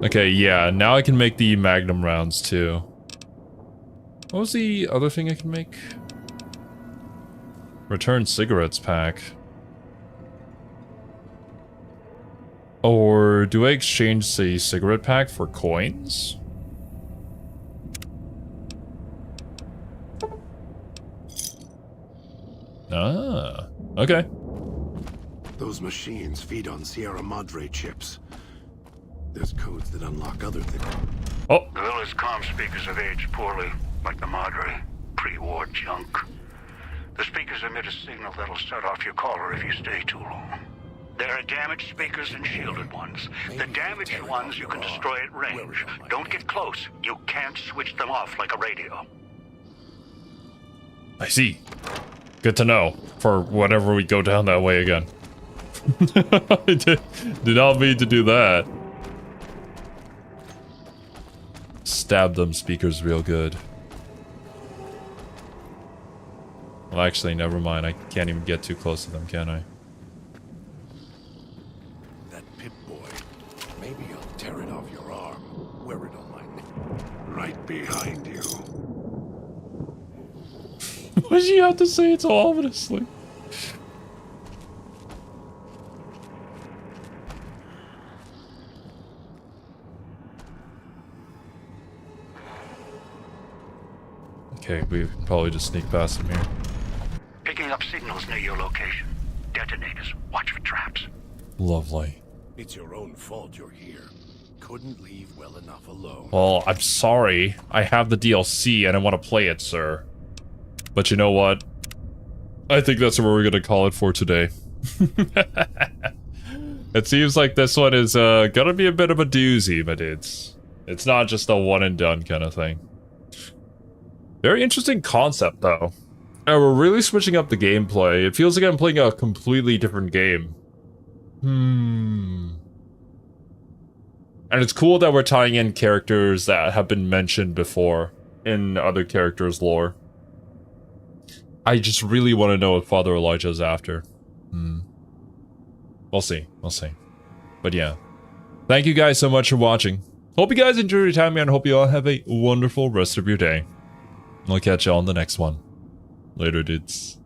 Okay, yeah, now I can make the Magnum rounds too. What was the other thing I can make? Return cigarettes pack. Or do I exchange the cigarette pack for coins? Ah, okay. Those machines feed on Sierra Madre chips. There's codes that unlock other things. Oh. The village comm speakers have aged poorly, like the Madre. Pre-war junk. The speakers emit a signal that'll set off your caller if you stay too long. There are damaged speakers and shielded ones. The damaged ones you can destroy at range. Don't get close. You can't switch them off like a radio. I see. Good to know for whenever we go down that way again. I did not mean to do that. Stab them speakers real good. Well, actually, never mind. I can't even get too close to them, can I? That Pip-Boy. Maybe I'll tear it off your arm. Wear it on my neck. Right behind you. Why do you have to say it so ominously? Okay, we can probably just sneak past him here. Picking up signals near your location. Detonators. Watch for traps. Lovely. It's your own fault you're here. Couldn't leave well enough alone. Well, I'm sorry. I have the DLC and I want to play it, sir. But you know what? I think that's what we're gonna call it for today. It seems like this one is gonna be a bit of a doozy, but it's not just a one and done kind of thing. Very interesting concept, though. And we're really switching up the gameplay. It feels like I'm playing a completely different game. And it's cool that we're tying in characters that have been mentioned before in other characters' lore. I just really want to know what Father Elijah is after. We'll see. We'll see. But yeah. Thank you guys so much for watching. Hope you guys enjoyed your time here and hope you all have a wonderful rest of your day. I'll catch you on the next one. Later, dudes.